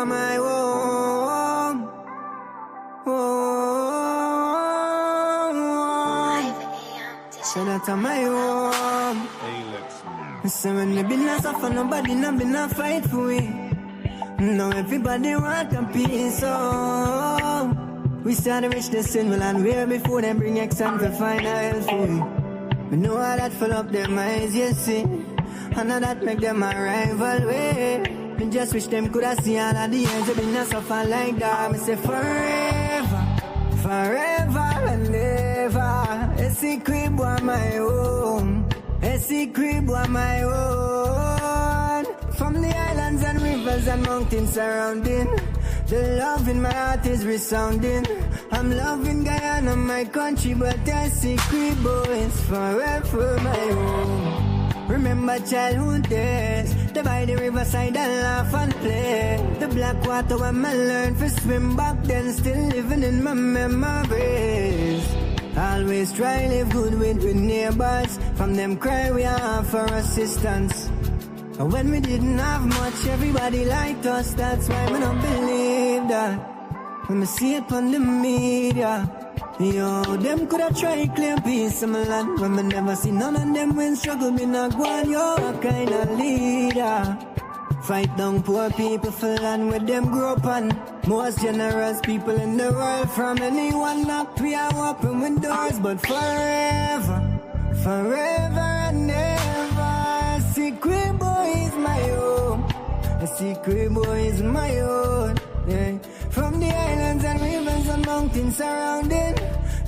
boy my home. So that's my home. So when me been a suffer, nobody not been a fight for me. Now everybody want a piece. Oh, we started reach the sin will and where before them bring exam to find a help for me. We know how that fill up their minds, you see. And now that make them a rival way. Me just wish them could have seen all of the years they been a suffer like that. Me say forever, forever and ever. A secret boy my own. A secret boy my own. From the islands and rivers and mountains surrounding, the love in my heart is resounding. I'm loving Guyana, my country, but a secret boy is forever my own. Remember childhood days, the by the riverside and laugh and play. The black water when I learned to swim back then, still living in my memories. Always try live good with neighbors. From them cry we are for assistance. And when we didn't have much, everybody liked us. That's why we don't believe that. When we see it on the media, yo, them coulda tried claim peace in my land. When we never see none of them when struggle me not go on. Yo, a kind of leader. Fight down poor people for land where them grow up on. Most generous people in the world. From anyone knocked we are open windows. But forever, forever and ever, a secret boy is my own. A secret boy is my own, yeah. From the islands and rivers and mountains surrounding,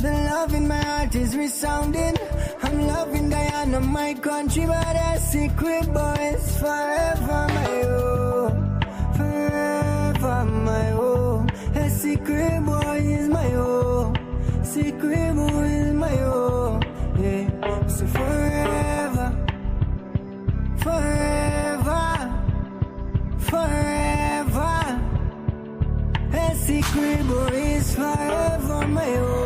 the love in my heart is resounding. I'm loving Guyana, my country, but a secret boy is forever my own. Forever my own. A secret boy is my own. Secret boy is my own, yeah. So forever, forever, forever. A secret boy is forever my own.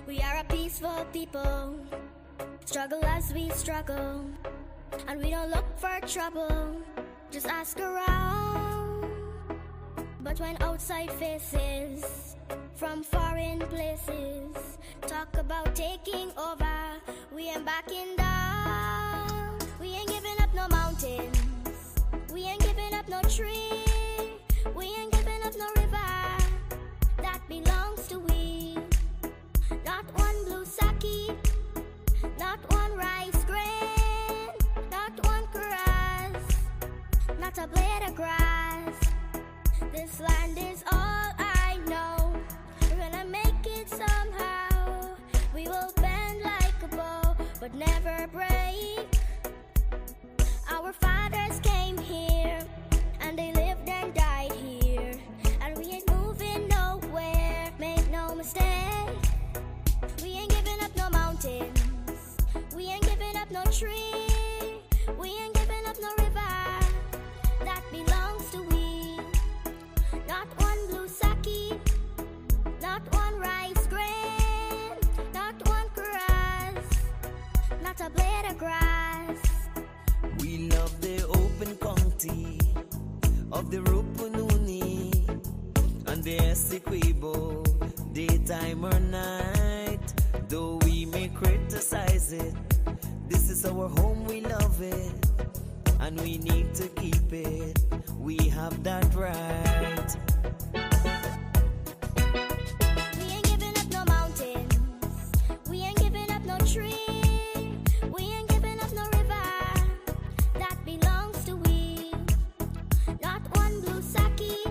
We are a peaceful people, struggle as we struggle, and we don't look for trouble, just ask around. But when outside faces from foreign places talk about taking over, we ain't backing down. We ain't giving up no mountains, we ain't giving up no tree, we ain't giving up no river that belongs to we. Not one blue sake, not one rice grain, not one grass, not a blade of grass. This land is all I know. We're gonna make it somehow. We will bend like a bow, but never break. Our fathers came here, and they lived and died here, and we ain't moving nowhere, make no mistake. We ain't giving up no mountains, we ain't giving up no tree, we ain't giving up no river that belongs to we. Not one blue sake, not one rice grain, not one grass, not a blade of grass. We love the open county of the Rupununi and the Essequibo, daytime or night. Though we may criticize it, this is our home, we love it, and we need to keep it. We have that right. We ain't giving up no mountains, we ain't giving up no tree, we ain't giving up no river that belongs to we. Not one blue sake,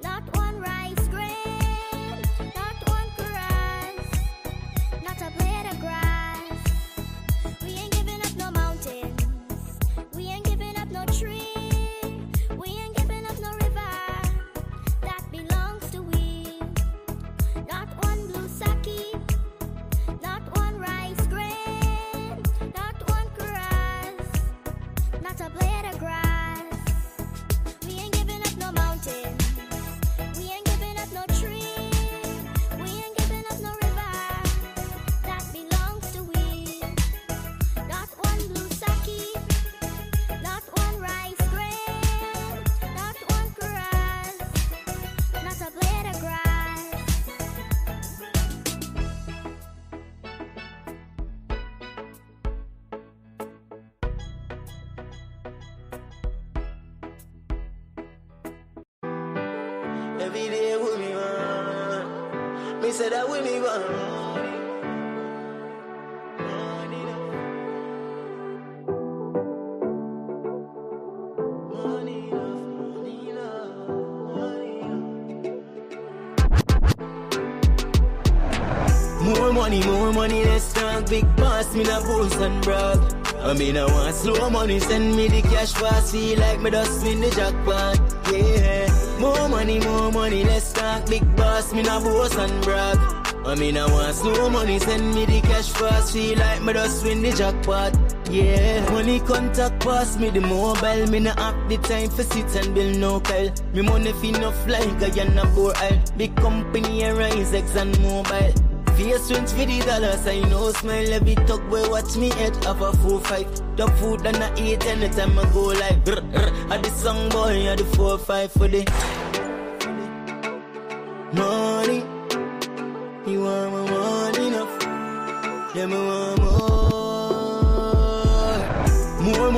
not one rice grain, not one grass, Every day with me, man. Me say that with me, man. More money, let's talk big pass, me na boast and brag. I mean I want slow money, send me the cash fast, feel like me just win the jackpot, yeah. More money, let's talk big boss, me na boast and brag. I mean I want slow money, send me the cash fast, feel like me just win the jackpot, yeah. Money contact pass me the mobile, me na have the time for sit and build no kyle. Me money fi enough like a yan a poor aisle. Big company and rise and mobile. Face rent $50, I know smile every talk boy watch me head of a 4-5. The food and I eat anytime I go like at the song boy at the 4-5 for the money. You want my money enough? Yeah, me want more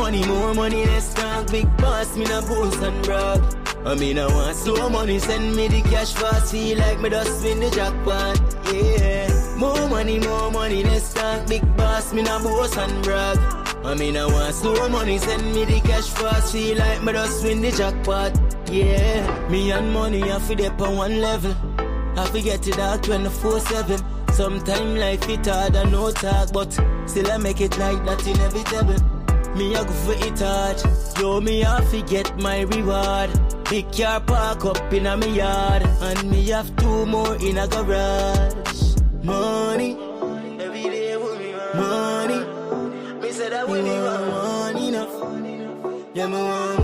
money, let's talk big boss, me na boast and brag. I mean I want slow money, send me the cash fast, feel like me just win the jackpot, yeah. More money, let's talk big boss, me na boast and brag. I mean I want slow money, send me the cash fast, feel like me just win the jackpot, yeah. Me and money I feel up on one level, I forget it all 24/7. Sometime life it hard and no talk, but still I make it like that inevitable. Me a go for it hard, yo me a forget my reward. Big car park up in a me yard, and me have 2 more in a garage. Money, every day with me, money. Me say that with me, money enough. Yeah, me want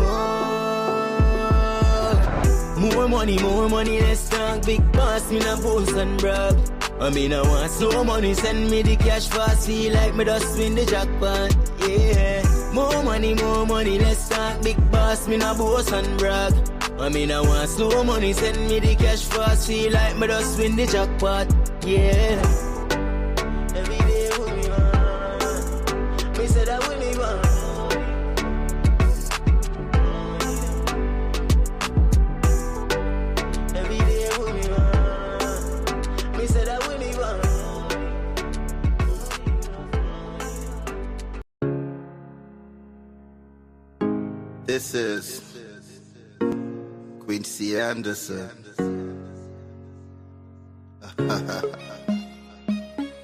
more money, let's talk big boss, me na boast and brag. I mean I want slow money, send me the cash fast, feel like me just win the jackpot, yeah. More money, let's talk big boss, me na boast and brag. I mean I want slow money, send me the cash fast, feel like me just win the jackpot, yeah. Every day with me, man. Me say that with me, man. Every day with me, man. Me say that with me, man. This is Quincy Anderson.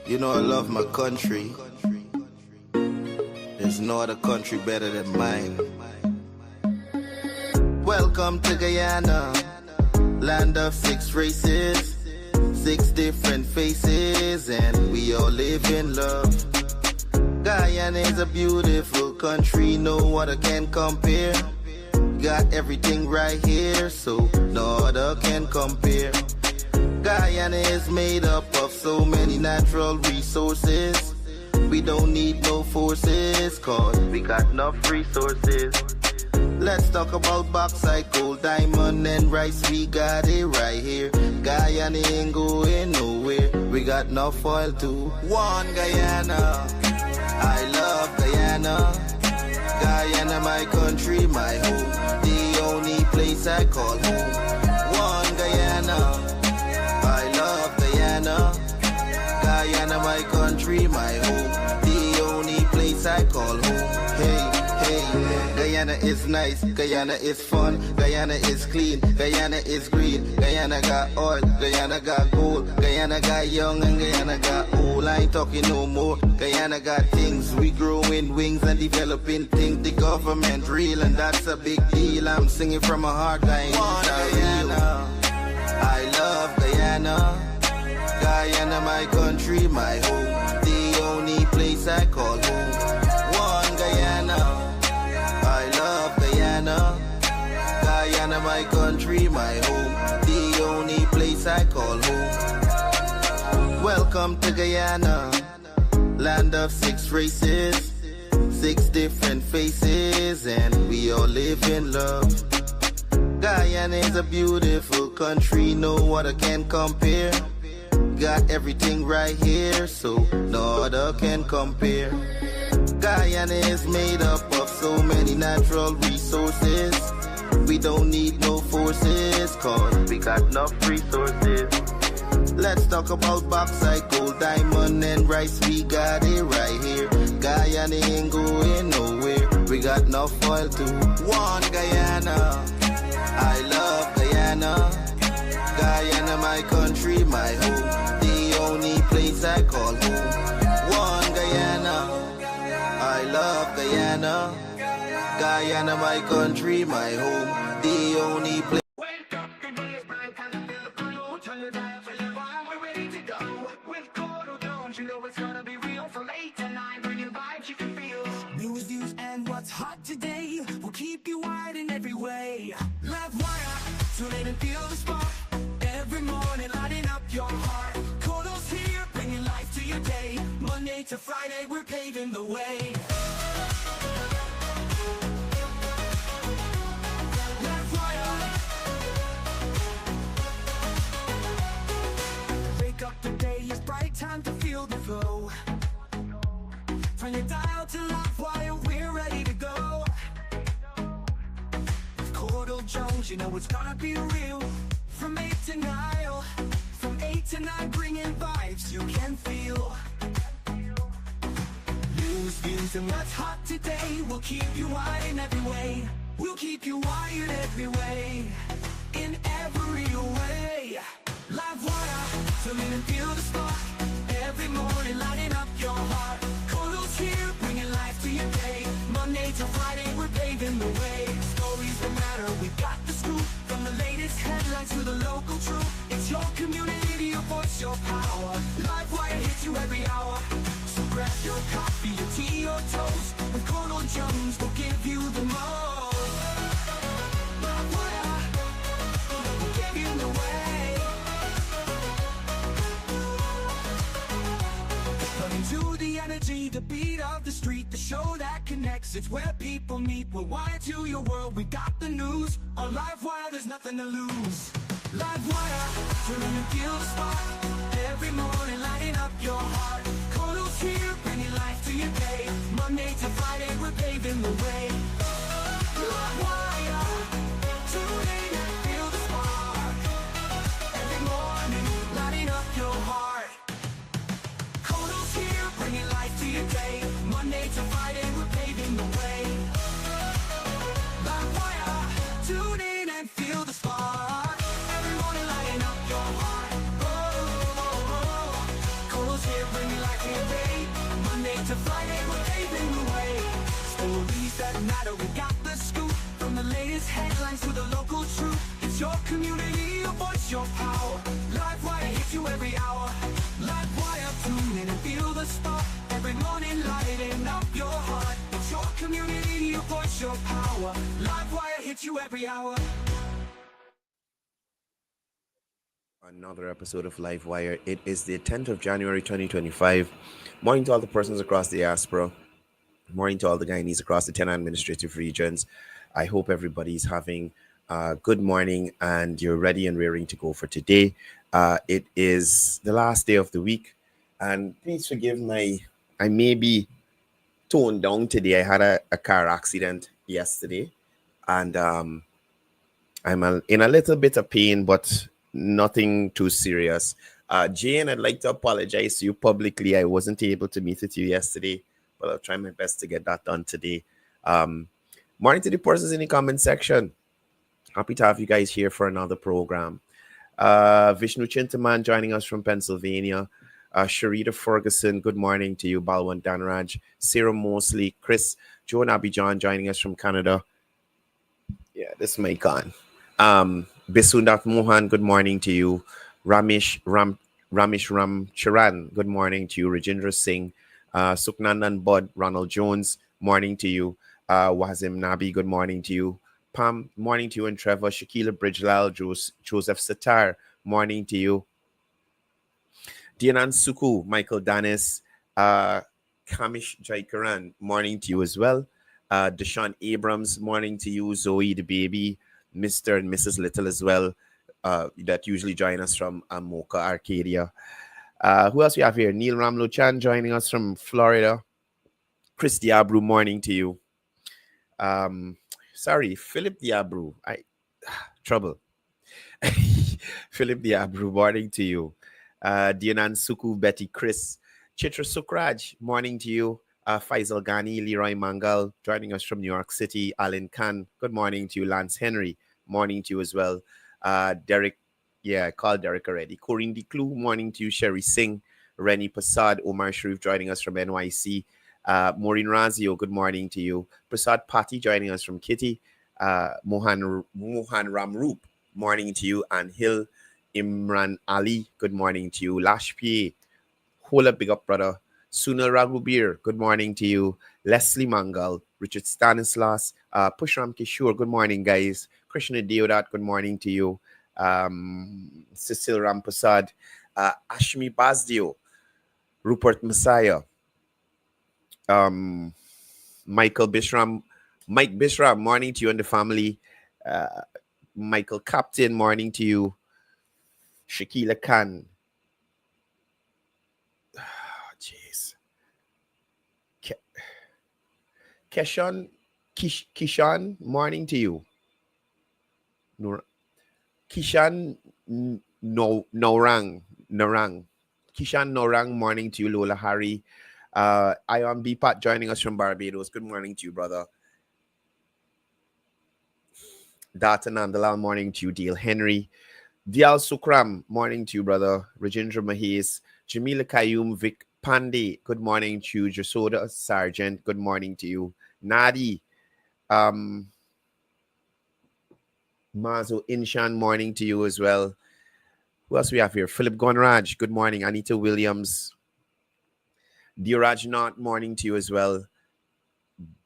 You know I love my country. There's no other country better than mine. Welcome to Guyana, land of 6 races, 6 different faces, and we all live in love. Guyana is a beautiful country, no other can compare. Got everything right here, so no other can compare. Guyana is made up of so many natural resources. We don't need no forces, cause we got enough resources. Let's talk about bauxite, gold, diamond, and rice. We got it right here. Guyana ain't going nowhere. We got enough oil too. One Guyana, I love Guyana. Guyana, my country, my home. The only place I call home. One Guyana, I love Guyana. Guyana, my country, my home. The only place I call home. Hey, Guyana is nice, Guyana is fun, Guyana is clean, Guyana is green, Guyana got oil, Guyana got gold, Guyana got young and Guyana got old. I ain't talking no more. Guyana got things, we growing wings and developing things. The government real and that's a big deal. I'm singing from my heart, Guyana. I love Guyana. Guyana, my country, my home. The only place I call home. One Guyana. I love Guyana. Guyana, my country, my home. The only place I call home. Welcome to Guyana, land of 6 races, 6 different faces, and we all live in love. Guyana is a beautiful country, no other can compare. Got everything right here, so no other can compare. Guyana is made up of so many natural resources. we don't need no forces, cause we got enough resources. Let's talk about bauxite, gold, diamond, and rice. We got it right here. Guyana ain't going nowhere. We got enough oil to one Guyana. I love Guyana. Guyana, my country, my home. The only place I call home. One Guyana. I love Guyana. Guyana, my country, my home. The only place. Wake up, the day is bright, time to feel the flow. Turn your dial for your vibe, we're ready to go. With Courdel Jones, you know it's gonna be real. From 8 to 9, bringing vibes you can feel. News, and what's hot today will keep you wide in every way. Livewire, tune in and feel the spark. Every morning, lighting up your heart. Courdel's here, bringing life to your day. Monday to Friday, we're paving the way. Wake up, the day is bright, time to feel the flow. Turn your dial to Livewire, we're ready to go. With Courdel Jones, you know it's gonna be real. From 8 to 9, from 8 to 9, bringing vibes you can feel. News, views, and what's hot today will keep you wired in every way. We'll keep you wired every way, in every way. Livewire, tune in and feel the spark. Every morning, lighting up your heart. Courdel's here, bringing life to your day. Monday to Friday, we're paving the way. Stories that matter, we've got the scoop. From the latest headlines to the local truth. It's your community, your voice, your power. Livewire hits you every hour. So grab your coffee, your tea, or toast. And Courdel Jones will give you the most. Livewire will give you the way. Running to the energy, the beat of the street, the show that connects. It's where people meet. We're wired to your world, we got the news. On Livewire, there's nothing to lose. Livewire, turn and feel the spark. Every morning, lighting up your heart. Courdel's here, bringing life to your day. Monday to Friday, we're paving the way. Livewire, tune in and feel the spark. Every morning, lighting up your heart. Courdel's here, bringing life to your day. Monday to Friday, we're paving the way. Livewire, tune in and feel the spark. Every morning, lighting up your heart. Courdel's here, bringing life to your day. Monday to Friday, we're paving the way. Stories that matter, we got the scoop. From the latest headlines to the local truth. It's your community, your voice, your power. Livewire hits you every hour. Livewire, tune in and feel the spark. Every morning, lighting up your heart. It's your community, your voice, your power. Livewire hits you every hour. Another episode of Livewire. It is the 10th of January 2025. Morning to all the persons across the diaspora. Morning to all the Guyanese across the 10 administrative regions. I hope everybody's having a good morning and you're ready and raring to go for today. It is the last day of the week. And please forgive I may be toned down today. I had a car accident yesterday. And I'm in a little bit of pain, but nothing too serious. Jane, I'd like to apologize to you publicly. I wasn't able to meet with you yesterday, but I'll try my best to get that done today. Morning to the persons in the comment section. Happy to have you guys here for another program. Vishnu Chintaman joining us from Pennsylvania. Sharita Ferguson, good morning to you. Balwan Danraj, Sarah Mosley, Chris, Joan Abidjan joining us from Canada. Yeah, this is my con. Bisundat Mohan, good morning to you. Ramesh Charan, good morning to you. Rajendra Singh, Suknandan Bud, Ronald Jones, morning to you. Wazim Nabi, good morning to you. Pam, morning to you. And Trevor, Shakila Bridgelal, Joseph Satar, morning to you. Dianan Suku, Michael Danis, Kamish Jaikaran, morning to you as well. Deshaun Abrams, morning to you. Zoe the baby, Mr. and Mrs. Little as well, that usually join us from Mocha, Arcadia. Who else we have here? Neil Ramlo Chan joining us from Florida. Chris Diabru, morning to you. Sorry, Philip Diabru. Trouble. Philip Diabru, morning to you. Dianan Suku, Betty Chris, Chitra Sukraj, morning to you. Faisal Ghani, Leroy Mangal, joining us from New York City. Alan Khan, good morning to you. Lance Henry, morning to you as well. Derek, yeah, I called Derek already. Corinne Declou, morning to you. Sherry Singh, Rennie Passad, Omar Sharif joining us from NYC. Maureen Razio, good morning to you. Prasad Pati joining us from Kitty. Mohan Ramroop, morning to you. And Hill Imran Ali, good morning to you. Lash P, Hola, big up, brother. Sunil Raghubir, good morning to you. Leslie Mangal, Richard Stanislas, Pushram Kishore, good morning, guys. Krishna Deodat, good morning to you. Cecil Rampasad, Ashmi Bazdio, Rupert Messiah, Michael Bishram, Mike Bishram, morning to you and the family. Michael Captain, morning to you. Shakila Khan. Jeez. Kishan, morning to you. Kishan Norang. Kishan Norang, morning to you. Lola Hari. Ion Bipat joining us from Barbados. Good morning to you, brother. Data Nandalal, morning to you. Deal Henry. Dial Sukram, morning to you, brother. Rajendra Mahis. Jamila Kayum, Vic Pandey, good morning to you. Jasoda Sargent, good morning to you. Nadi, Mazo Inshan, morning to you as well. Who else we have here? Philip Gonraj, good morning. Anita Williams. Diraj Knott, morning to you as well.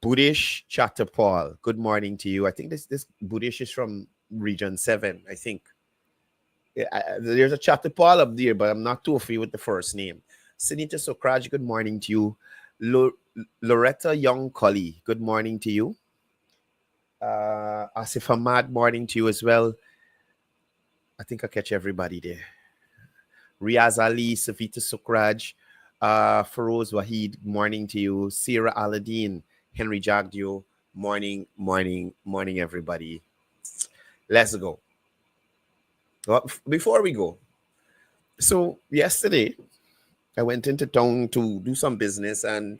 Budish Chatterpal, good morning to you. I think this Budish is from Region 7, I think. There's a Chatterpal up there, but I'm not too familiar with the first name. Sunita Sokraj, good morning to you. Loretta Young Colley, good morning to you. Asif Ahmad, morning to you as well. I think I catch everybody there. Riaz Ali, Savita Sokraj, Feroz Wahid, morning to you. Sierra Aladdin, Henry Jagdio, morning, everybody. Let's go. Well, before we go, so yesterday I went into town to do some business, and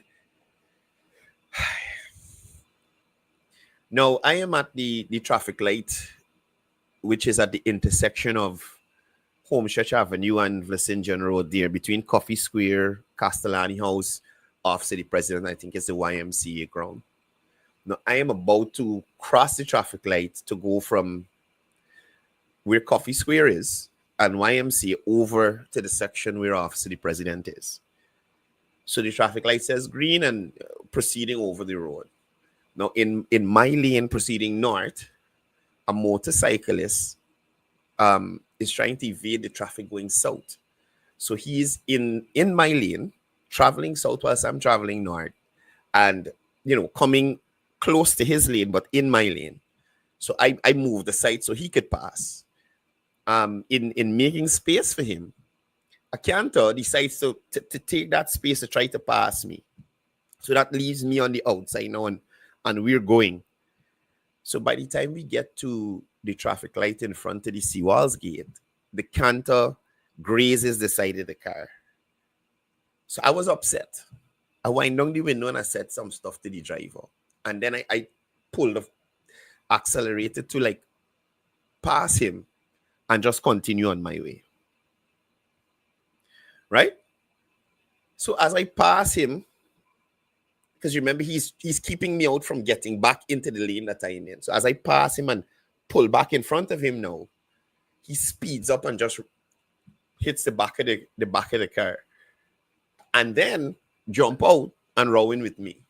now I am at the traffic light, which is at the intersection of Homestretch Avenue and Vlasinjan Road there, between Coffee Square, Castellani House, off City President, I think it's the YMCA ground. Now I am about to cross the traffic light to go from where Coffee Square is and YMCA over to the section where off City President is. So the traffic light says green and proceeding over the road. Now in my lane proceeding north, a motorcyclist is trying to evade the traffic going south. So he is in my lane, traveling south whilst I'm traveling north, and coming close to his lane, but in my lane. So I moved the side so he could pass. In making space for him, a canter decides to take that space to try to pass me. So that leaves me on the outside now, and we're going. So by the time we get to the traffic light in front of the Seawalls gate, the canter grazes the side of the car. So I was upset. I wind down the window and I said some stuff to the driver. And then I pulled the accelerator to pass him and just continue on my way. Right? So as I pass him, because remember, he's keeping me out from getting back into the lane that I'm in. So as I pass him and pull back in front of him now, he speeds up and just hits the back of the car. And then jump out and row in with me.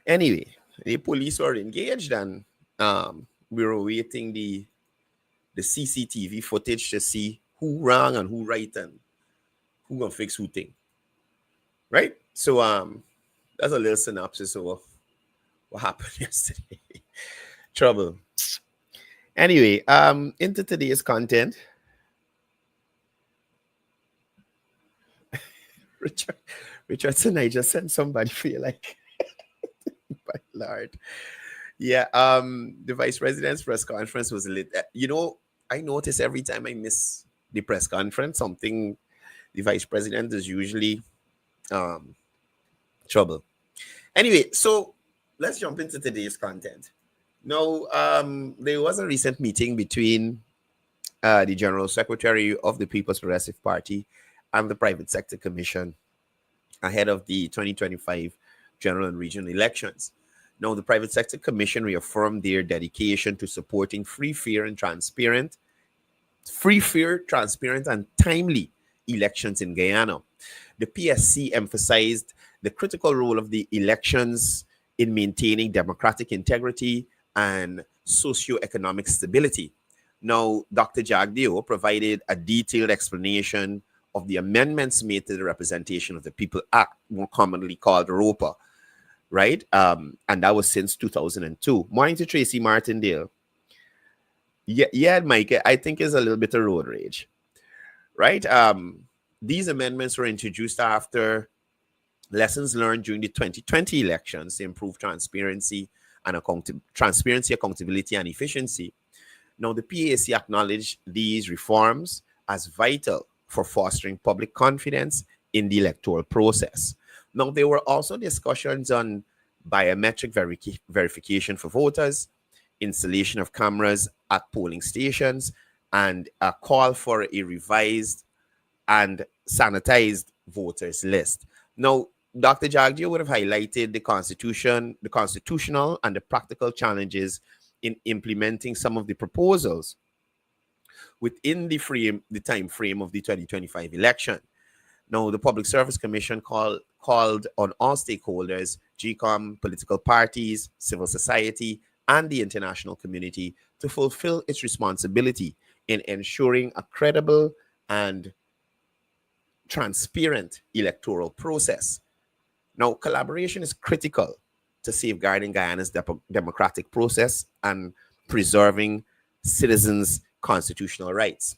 Anyway, the police were engaged, and we were awaiting the CCTV footage to see who wrong and who right and who gonna fix who thing. Right? So that's a little synopsis of what happened yesterday. Trouble. Anyway, into today's content. Richardson, I just sent somebody for you Lord. Yeah, the vice president's press conference was lit. I notice every time I miss the press conference, something the vice president is usually um trouble. Anyway, so let's jump into today's content. Now, there was a recent meeting between the General Secretary of the People's Progressive Party and the Private Sector Commission ahead of the 2025 general and regional elections. Now, the Private Sector Commission reaffirmed their dedication to supporting free, fair, transparent, and timely elections in Guyana. The PSC emphasized the critical role of the elections in maintaining democratic integrity and socio-economic stability. Now, Dr. Jagdeo provided a detailed explanation of the amendments made to the Representation of the People Act, more commonly called ROPA, right? And that was since 2002. Morning to Tracy Martindale. Yeah, Mike, I think it's a little bit of road rage, right? These amendments were introduced after lessons learned during the 2020 elections to improve transparency, accountability, and efficiency. Now, the PAC acknowledged these reforms as vital for fostering public confidence in the electoral process. Now, there were also discussions on biometric verification for voters, installation of cameras at polling stations, and a call for a revised and sanitized voters list. Now, Dr. Jagdeo would have highlighted the constitutional and the practical challenges in implementing some of the proposals within the time frame of the 2025 election. Now, the Public Service Commission called on all stakeholders, GCOM, political parties, civil society, and the international community to fulfill its responsibility in ensuring a credible and transparent electoral process. Now, collaboration is critical to safeguarding Guyana's democratic process and preserving citizens' constitutional rights.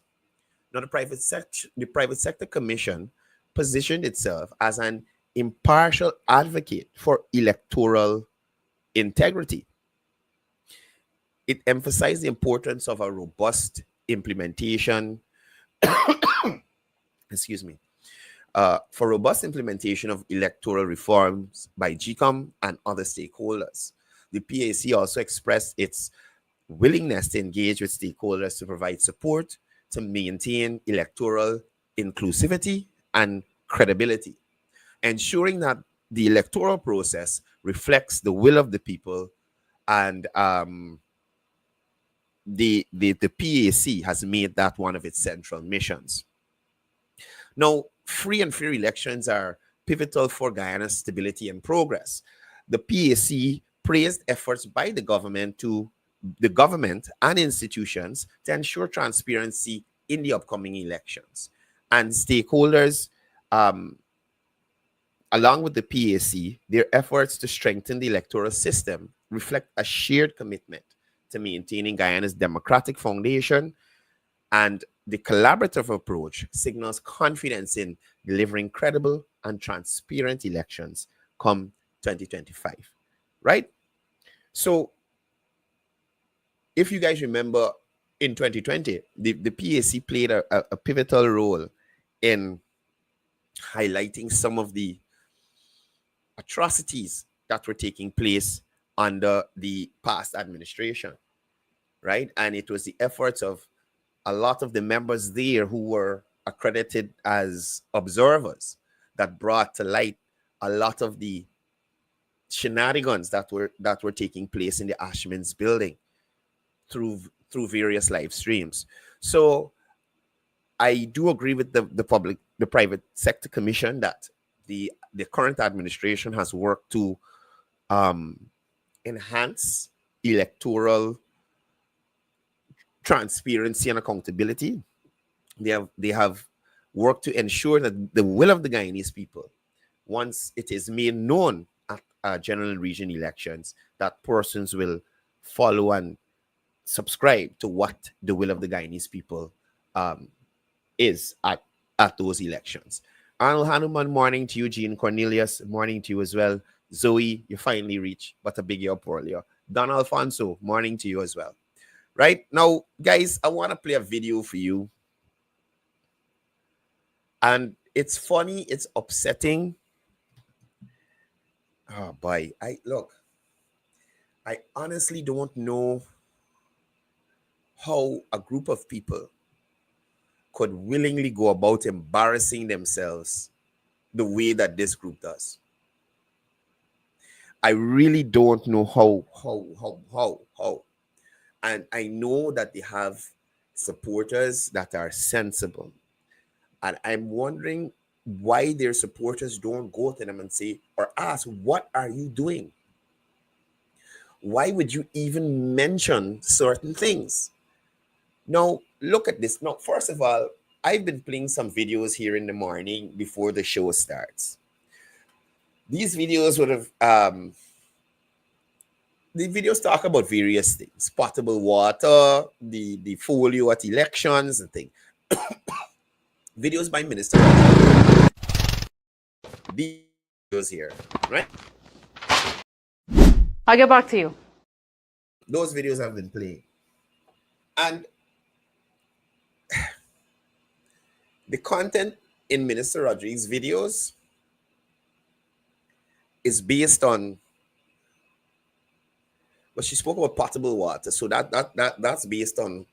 Now, the Private Sector Commission positioned itself as an impartial advocate for electoral integrity. It emphasized the importance of a robust implementation, excuse me, for robust implementation of electoral reforms by GCOM and other stakeholders. The PAC also expressed its willingness to engage with stakeholders to provide support to maintain electoral inclusivity and credibility, ensuring that the electoral process reflects the will of the people. And the PAC has made that one of its central missions. Now, free and fair elections are pivotal for Guyana's stability and progress. The PAC praised efforts by the government and institutions to ensure transparency in the upcoming elections. And stakeholders, along with the PAC, their efforts to strengthen the electoral system reflect a shared commitment to maintaining Guyana's democratic foundation, and the collaborative approach signals confidence in delivering credible and transparent elections come 2025, right? So if you guys remember, in 2020, the PAC played a pivotal role in highlighting some of the atrocities that were taking place under the past administration, right? And it was the efforts of a lot of the members there who were accredited as observers that brought to light a lot of the shenanigans that were taking place in the Ashman's building through various live streams. So I do agree with the Private Sector Commission that the current administration has worked to enhance electoral transparency and accountability. They have worked to ensure that the will of the Guyanese people, once it is made known at general and regional elections, that persons will follow and subscribe to what the will of the Guyanese people is at those elections. Arnold Hanuman, morning to you. Jean Cornelius, morning to you as well. Zoe, you finally reached, but a big up earlier. Don Alfonso, morning to you as well. Right now, guys, I want to play a video for you. And it's funny, it's upsetting. Oh boy, I honestly don't know how a group of people could willingly go about embarrassing themselves the way that this group does. I really don't know how. And I know that they have supporters that are sensible. And I'm wondering why their supporters don't go to them and say or ask, what are you doing? Why would you even mention certain things? Now, look at this. Now, first of all, I've been playing some videos here in the morning before the show starts. These videos would have, the videos talk about various things, potable water, the folio at elections and things. Videos by Minister. These videos here, right? I'll get back to you. Those videos have been playing. And the content in Minister Rodriguez's videos is based on, well, she spoke about potable water. So that's based on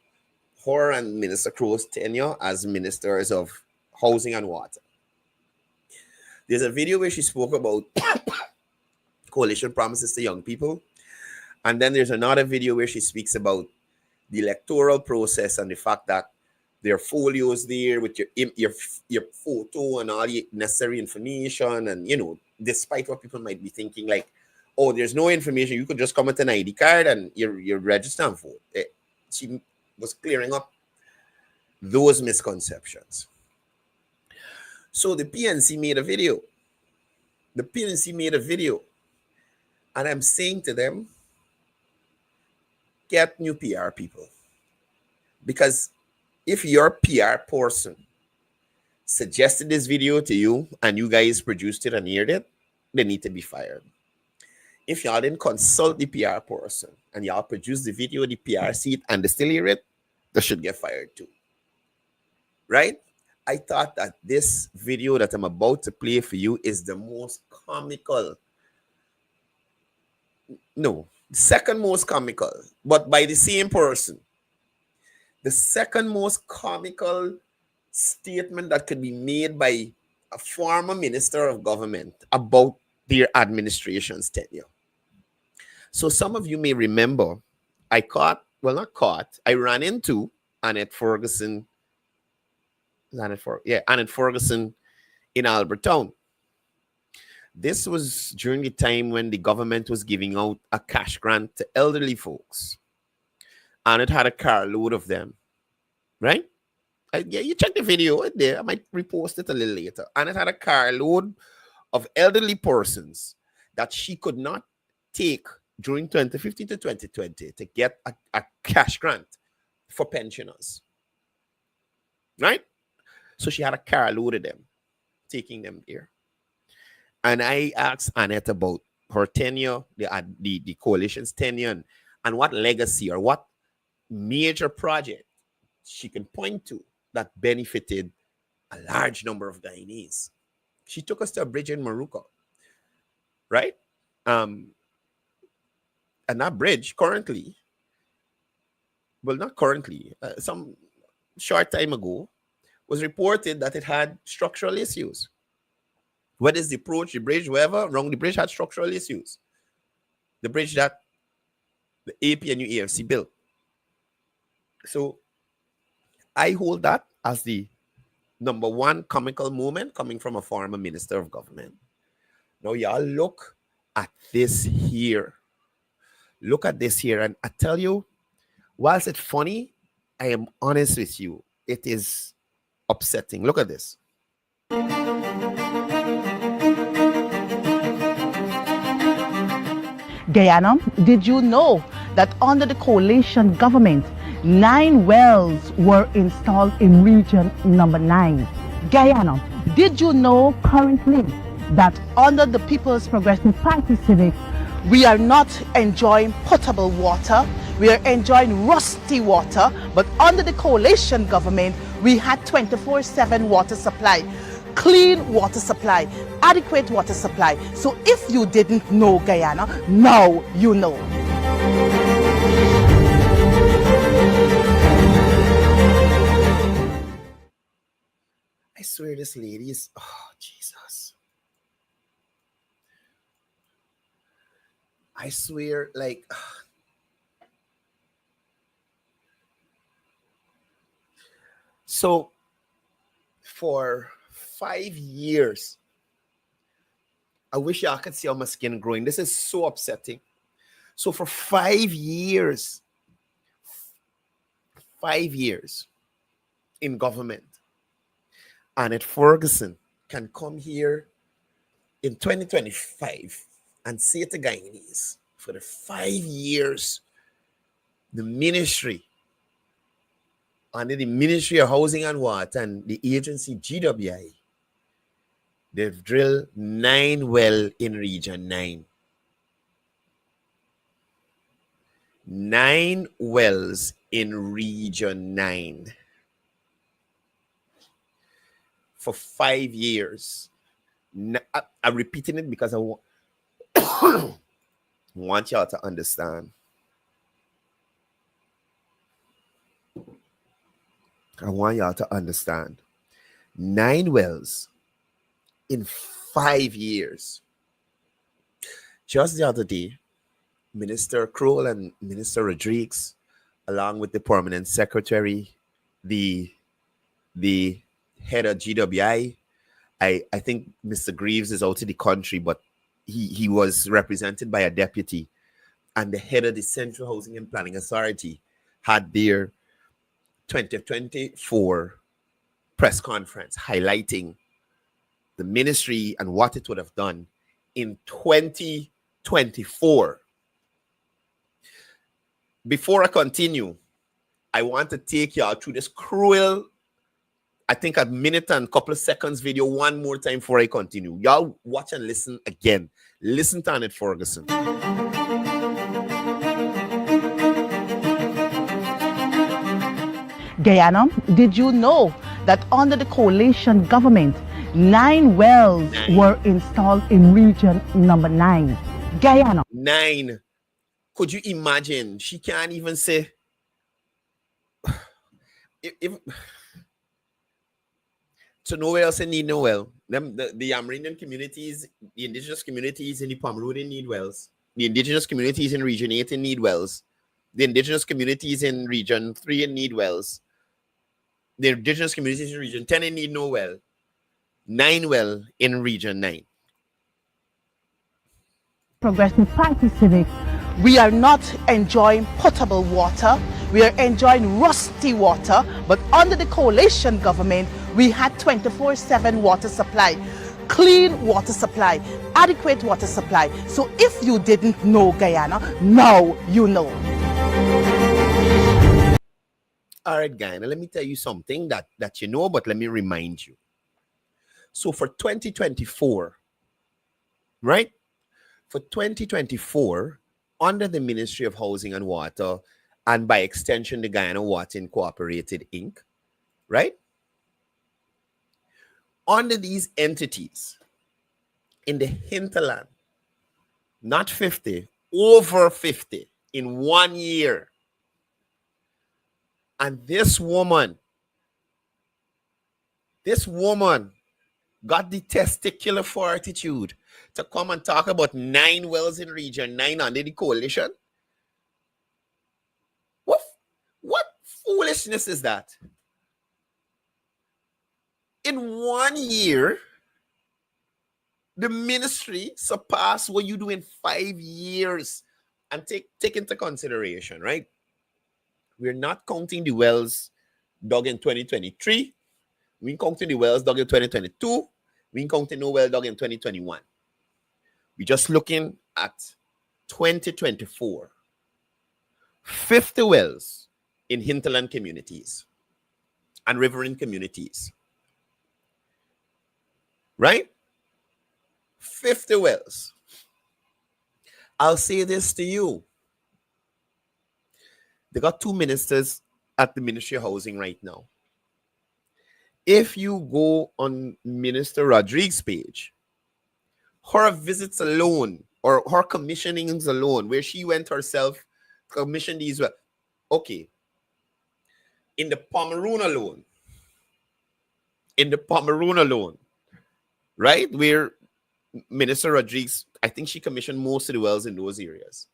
her and Minister Crow's tenure as ministers of housing and water. There's a video where she spoke about coalition promises to young people. And then there's another video where she speaks about the electoral process and the fact that there are folios there with your photo and all the necessary information. And, you know, despite what people might be thinking, like, oh, there's no information, you could just come with an ID card and you're registered and vote. She was clearing up those misconceptions. So the PNC made a video. And I'm saying to them, get new PR people. Because if your PR person suggested this video to you and you guys produced it and aired it, they need to be fired. If y'all didn't consult the PR person and y'all produced the video, the PR seat, and they still hear it, they should get fired too. Right? I thought that this video that I'm about to play for you is the most comical. No, second most comical, but by the same person. The second most comical statement that could be made by a former minister of government about their administration's tenure. So some of you may remember, I ran into Annette Ferguson in Albertown. This was during the time when the government was giving out a cash grant to elderly folks. And it had a carload of them, right? Yeah, you check the video right there. I might repost it a little later. And it had a carload of elderly persons that she could not take during 2015 to 2020 to get a cash grant for pensioners, right? So she had a carload of them, taking them there. And I asked Annette about her tenure, the coalition's tenure, and what legacy or what major project she can point to that benefited a large number of Guyanese. She took us to a bridge in Maruka, right? And that bridge currently, well, not currently, some short time ago, was reported that it had structural issues. Whether it's the approach, the bridge, wherever, wrong, the bridge had structural issues. The bridge that the APNU AFC built. So I hold that as the number one comical moment coming from a former minister of government. Now, y'all look at this here. Look at this here. And I tell you, whilst it's funny, I am honest with you. It is upsetting. Look at this. Guyana, did you know that under the coalition government, 9 wells were installed in region number 9? Guyana, did you know currently that under the People's Progressive Party Civic, we are not enjoying potable water, we are enjoying rusty water, but under the coalition government, we had 24/7 water supply, clean water supply, adequate water supply. So if you didn't know Guyana, now you know. I swear this lady is, oh, Jesus. I swear, like, so for 5 years, I wish y'all could see how my skin growing. This is so upsetting. So for 5 years in government, Annette Ferguson can come here in 2025 and say to Guyanese, for the 5 years, the ministry, under the Ministry of Housing and Water and the agency GWI, they've drilled 9 wells in Region 9. 9 wells in Region 9 for 5 years. I'm repeating it because I want y'all to understand. I want y'all to understand. 9 wells in 5 years. Just the other day, Minister Kroll and Minister Rodriguez, along with the permanent secretary, the head of GWI, I think Mr. Greaves is out of the country, but he was represented by a deputy, and the head of the Central Housing and Planning Authority had their 2024 press conference highlighting the ministry and what it would have done in 2024. Before I continue, I want to take y'all through this cruel, I think a minute and a couple of seconds video one more time before I continue. Y'all watch and listen again. Listen to Annette Ferguson. Guyana, did you know that under the coalition government, 9 wells were installed in region number 9? Guyana. 9. Could you imagine? She can't even say. If so, nowhere else need no well. The Amerindian communities, the indigenous communities in the Pomeranian need wells. The indigenous communities in Region 8 need wells. The indigenous communities in Region 3 need wells. The indigenous communities in Region 10 need no well. 9 well in Region 9. Progressive Party Civic, we are not enjoying potable water, we are enjoying rusty water, but under the coalition government, we had 24/7 water supply, clean water supply, adequate water supply. So if you didn't know Guyana, now you know. All right, Guyana, let me tell you something that you know, but let me remind you. So for 2024, right? For 2024, under the Ministry of Housing and Water, and by extension, the Guyana Water Incorporated, Inc., right? Under these entities, in the hinterland, not 50, over 50 in 1 year. And this woman got the testicular fortitude to come and talk about 9 wells in Region 9 under the coalition. What foolishness is that? In 1 year, the ministry surpassed what you do in 5 years. And take into consideration, right? We're not counting the wells dug in 2023. We ain't counting the wells dug in 2022. We ain't counting no well dug in 2021. We're just looking at 2024. 50 wells in hinterland communities and riverine communities. Right? 50 wells. I'll say this to you. They got 2 ministers at the Ministry of Housing right now. If you go on Minister Rodriguez's page, her visits alone, or her commissionings alone, where she went herself, commissioned these wells. Okay. In the Pomeroon alone, right? Where Minister Rodriguez, I think she commissioned most of the wells in those areas.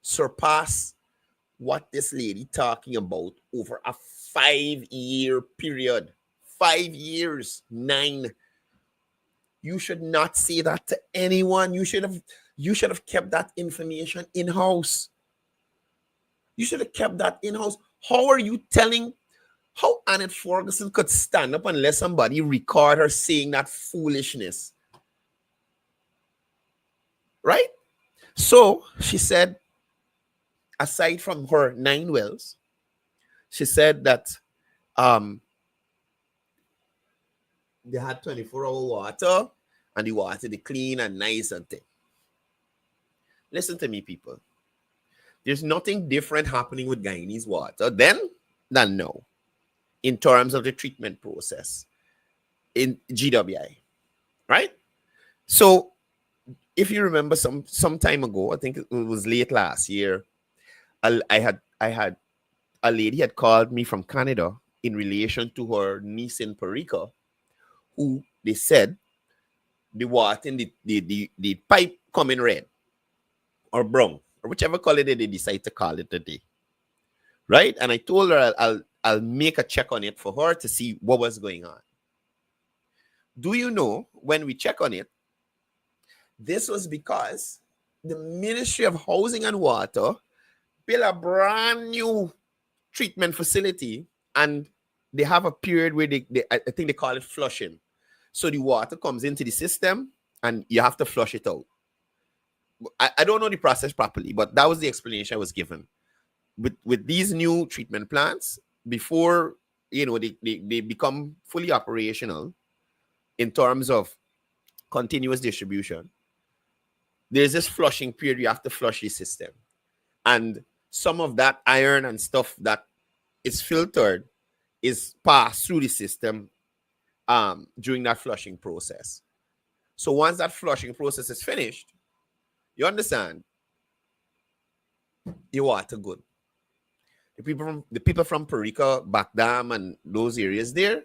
Surpass what this lady talking about over a 5-year period. 5 years, 9. You should not say that to anyone. You should have kept that information in-house. You should have kept that in-house. How are you telling how Annette Ferguson could stand up and let somebody record her saying that foolishness? Right? So she said, aside from her 9 wells, she said that they had 24-hour water and the water they clean and nice and thing. Listen to me, people. There's nothing different happening with Guyanese water then than now in terms of the treatment process in GWI, right? So if you remember some time ago, I think it was late last year, I had a lady had called me from Canada in relation to her niece in Perica, who they said the water in the pipe coming red or brown, or whichever color they decide to call it today, right? And I told her I'll make a check on it for her to see what was going on. Do you know, when we check on it, this was because the Ministry of Housing and Water built a brand new treatment facility, and they have a period where I think they call it flushing. So the water comes into the system and you have to flush it out. I don't know the process properly, but that was the explanation I was given. With these new treatment plants, before they become fully operational in terms of continuous distribution, there's this flushing period. You have to flush the system. And some of that iron and stuff that is filtered is passed through the system during that flushing process. So once that flushing process is finished, you understand, your water good. The people from Perica, Backdam, and those areas there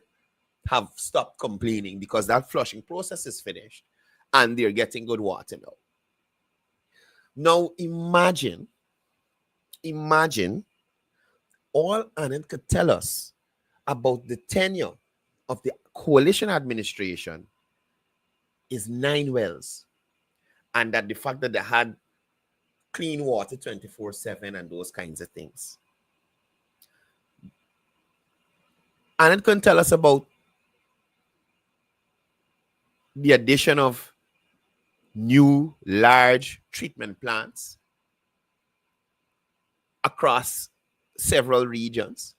have stopped complaining because that flushing process is finished and they're getting good water now. Now imagine all Annette could tell us about the tenure of the coalition administration is 9 wells, and that the fact that they had clean water 24/7 and those kinds of things. Annette can tell us about the addition of new large treatment plants across several regions.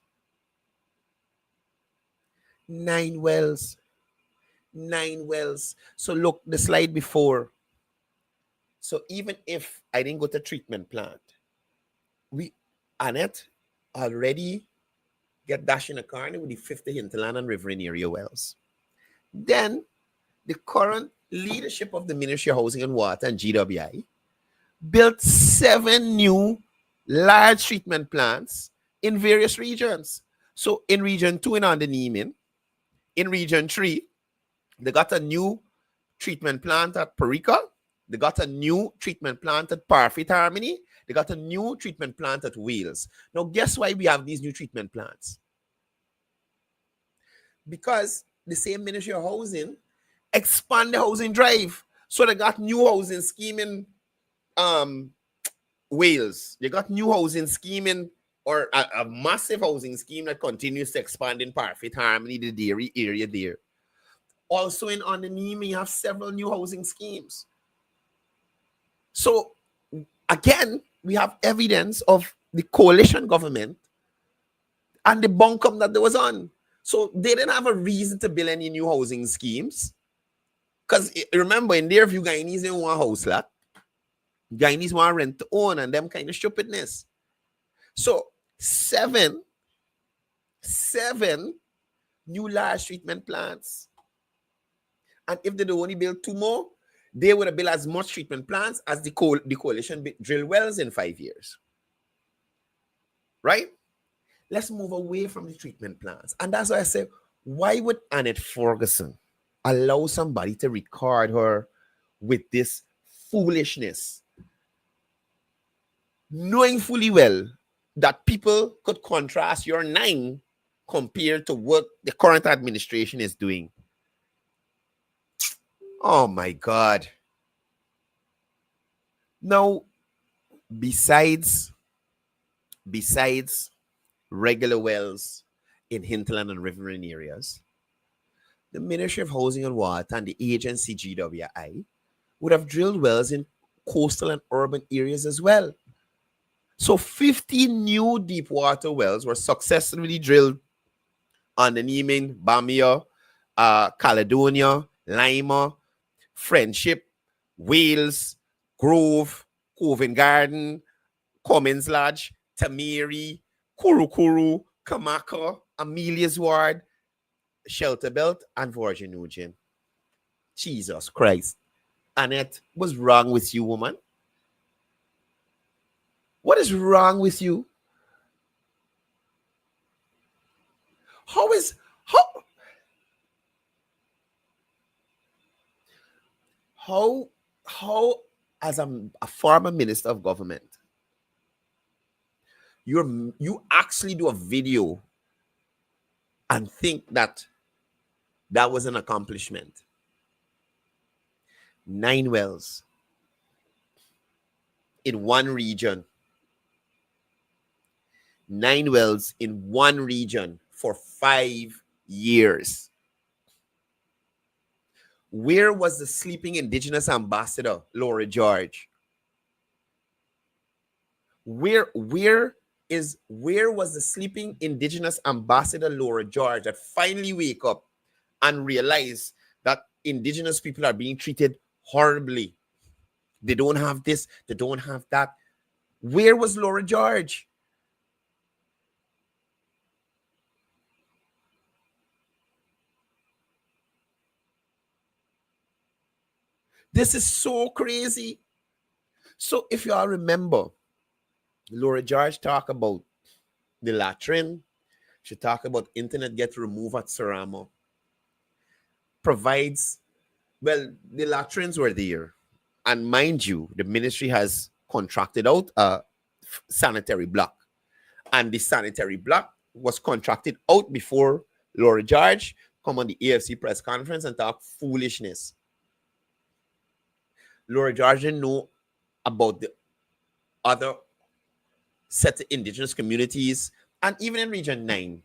9 wells. 9 wells. So look, the slide before. So even if I didn't go to treatment plant, Annette already get dash in a car with the 50 hinterland and riverine area wells. Then the current leadership of the Ministry of Housing and Water and GWI built 7 new large treatment plants in various regions. So in region 2 in Ondernemen, in region 3, they got a new treatment plant at Perica. They got a new treatment plant at Parfit Harmony. They got a new treatment plant at Wales. Now, guess why we have these new treatment plants? Because the same Ministry of Housing expand the housing drive. So they got new housing scheme in Wales. They got new housing scheme in, or a massive housing scheme that continues to expand in Parfit Harmony, the dairy area there. Also in Ondernemen, you have several new housing schemes. So again, we have evidence of the coalition government and the bunkum that they was on. So they didn't have a reason to build any new housing schemes. Because remember, in their view, Guyanese don't want house lot. Guyanese want rent to own and them kind of stupidness. So seven new large treatment plants. And if they only build 2 more, they would have built as much treatment plants as the coalition drill wells in 5 years. Right? Let's move away from the treatment plants. And that's why I say, why would Annette Ferguson allow somebody to record her with this foolishness, knowing fully well that people could contrast your 9 compared to what the current administration is doing? Oh my God. Now, besides regular wells in hinterland and riverine areas, the Ministry of Housing and Water and the agency GWI would have drilled wells in coastal and urban areas as well. So 50 new deep water wells were successfully drilled on the Niemen, Bamia, Caledonia, Lima, Friendship, Wales, Grove, Covent Garden, Cummins Lodge, Tamiri, Kurukuru, Kamaka, Amelia's Ward, Shelter Belt, and Virgin Nugent. Jesus Christ. Annette, what's wrong with you, woman? What is wrong with you? How as a former minister of government, you actually do a video and think that was an accomplishment? 9 wells in one region. 9 wells in one region for 5 years. Where was the sleeping Indigenous ambassador, Laura George? Where was the sleeping Indigenous ambassador, Laura George, that finally wake up and realize that Indigenous people are being treated horribly? They don't have this, they don't have that. Where was Laura George? This is so crazy. So if you all remember, Laura George talked about the latrine. She talked about internet get removed at Saramo. Provides, well, the latrines were there. And mind you, the ministry has contracted out a sanitary block. And the sanitary block was contracted out before Laura George come on the AFC press conference and talk foolishness. Laura George didn't know about the other set of Indigenous communities. And even in Region 9,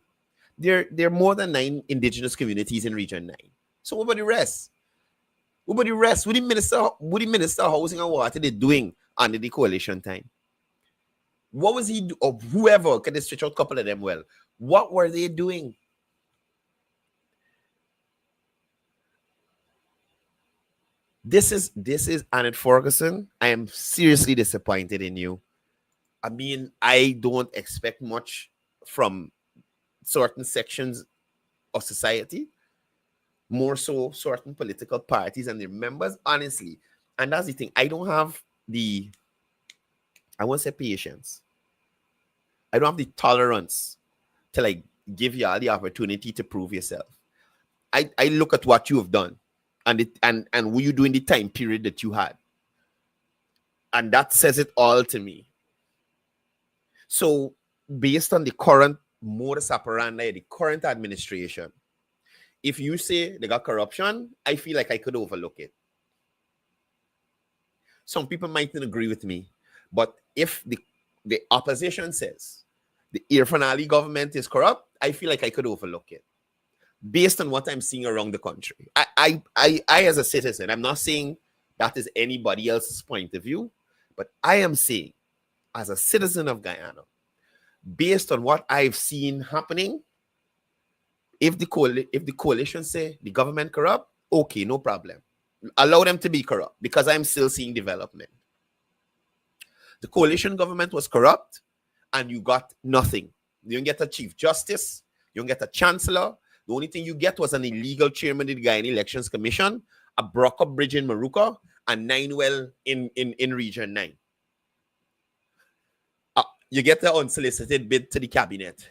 there are more than 9 Indigenous communities in Region 9. So what about the rest? What about the rest? What the Minister of Housing and Water they doing under the coalition time? What was he or whoever, can they stretch out a couple of them well? What were they doing? This is Annette Ferguson. I am seriously disappointed in you. I mean, I don't expect much from certain sections of society, more so certain political parties and their members, honestly. And that's the thing. I don't have I won't say patience. I don't have the tolerance to like give you all the opportunity to prove yourself. I look at what you have done and what you do in the time period that you had. And that says it all to me. So based on the current modus operandi, the current administration, if you say they got corruption, I feel like I could overlook it. Some people mightn't agree with me, but if the opposition says the Irfan Ali government is corrupt, I feel like I could overlook it based on what I'm seeing around the country. I as a citizen, I'm not saying that is anybody else's point of view, but I am saying as a citizen of Guyana, based on what I've seen happening, if the coalition say the government corrupt, okay, no problem. Allow them to be corrupt because I'm still seeing development. The coalition government was corrupt and you got nothing. You don't get a chief justice. You don't get a chancellor. The only thing you get was an illegal chairman of the Guyana Elections Commission, a broke up bridge in Maruka, and 9 well in Region 9. You get the unsolicited bid to the cabinet.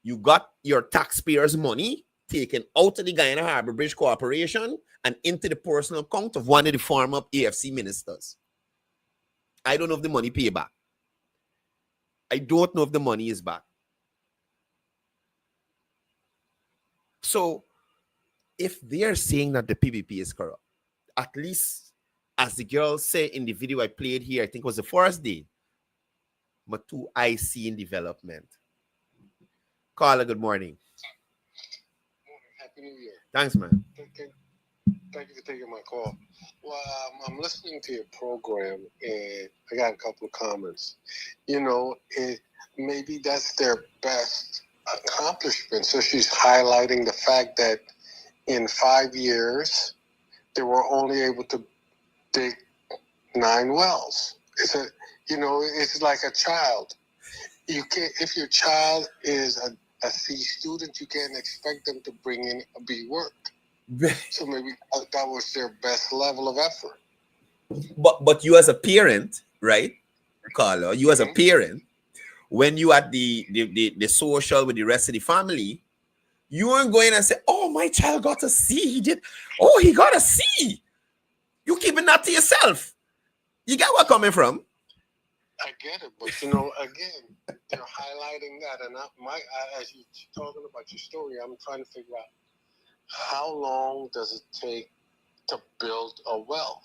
You got your taxpayers' money taken out of the Guyana Harbour Bridge Corporation and into the personal account of one of the former AFC ministers. I don't know if the money pay back. I don't know if the money is back. So, if they're saying that the PPP is corrupt, at least as the girls say in the video I played here, I think it was the first day, Matu, I see in development. Carla, good morning. Happy New Year. Thanks, man. Thank you for taking my call. Well, I'm listening to your program, and I got a couple of comments. You know, maybe that's their best accomplishment. So she's highlighting the fact that in 5 years, they were only able to dig 9 wells. It's like a child. You can't, if your child is a C student, you can't expect them to bring in a B work. So maybe that was their best level of effort. But you as a parent, right, Carla, you as a parent, when you at the social with the rest of the family, you weren't going and say, oh, my child got a C. He got a C. You keeping that to yourself. You get where I'm coming from? I get it, but again, they're highlighting that, and as you're talking about your story, I'm trying to figure out how long does it take to build a well?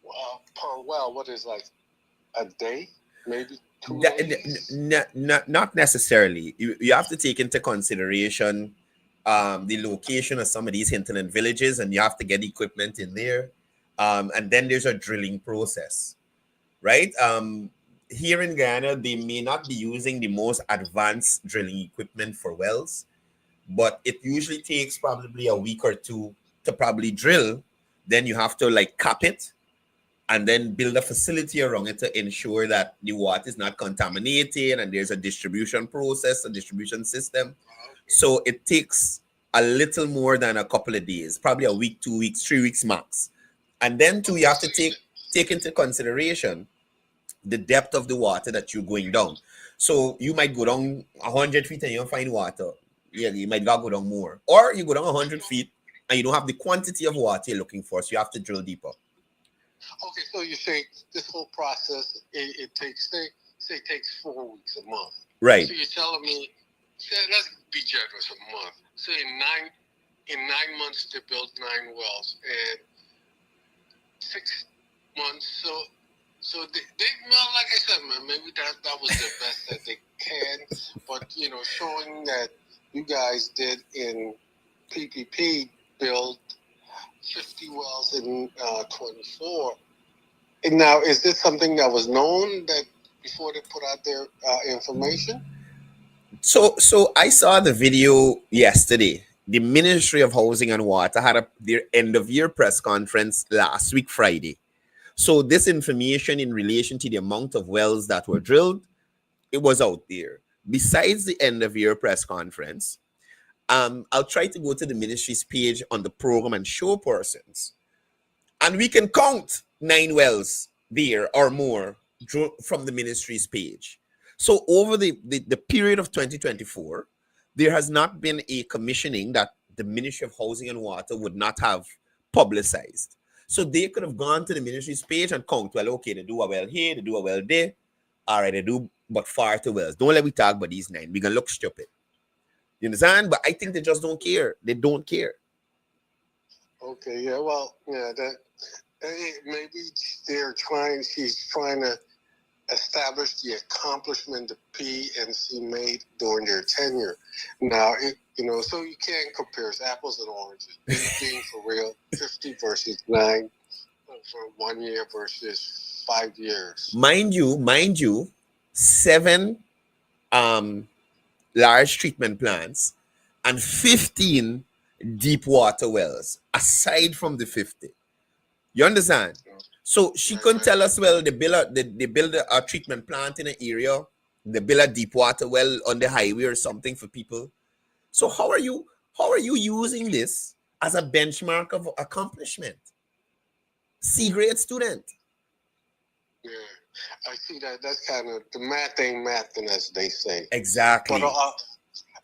Per well, what is like a day, maybe 2 days? Not necessarily. You have to take into consideration the location of some of these hinterland villages, and you have to get equipment in there, and then there's a drilling process. Right? Here in Guyana, they may not be using the most advanced drilling equipment for wells, but it usually takes probably a week or two to probably drill. Then you have to cap it and then build a facility around it to ensure that the water is not contaminated and there's a distribution process, a distribution system. So it takes a little more than a couple of days, probably a week, 2 weeks, 3 weeks max. And then too, you have to take into consideration the depth of the water that you're going down. So you might go down 100 feet and you don't find water. Yeah, you might go down more. Or you go down 100 feet and you don't have the quantity of water you're looking for, so you have to drill deeper. Okay, so you say this whole process, it takes, say it takes 4 weeks, a month. Right. So you're telling me, let's be generous, a month. So in 9 months to build 9 wells, and 6 months, so they well, like I said, man, maybe that was the best that they can. But showing that you guys did in PPP build 50 wells in 24. And now, is this something that was known that before they put out their information? So I saw the video yesterday. The Ministry of Housing and Water had their end of year press conference last week, Friday. So this information in relation to the amount of wells that were drilled, it was out there. Besides the end of year press conference, I'll try to go to the ministry's page on the program and show persons. And we can count 9 wells there or more from the ministry's page. So over the period of 2024, there has not been a commissioning that the Ministry of Housing and Water would not have publicized. So they could have gone to the ministry's page and count, well, okay, they do a well here, they do a well there. All right, they do, but far too wells. Don't let me talk about these 9. We're going to look stupid. You understand? But I think they just don't care. They don't care. Okay, yeah, well, yeah, that maybe she's trying to establish the accomplishment the PNC made during their tenure. Now, so you can't compare apples and oranges. Being for real, 50 versus 9 for 1 year versus 5 years. Mind you, 7 large treatment plants and 15 deep water wells aside from the 50. You understand? So she couldn't tell us, well, they build a treatment plant in an area, they build a deep water well on the highway or something for people. So how are you using this as a benchmark of accomplishment? C-grade student. Yeah, I see that. That's kind of the math ain't mathing, as they say. Exactly. But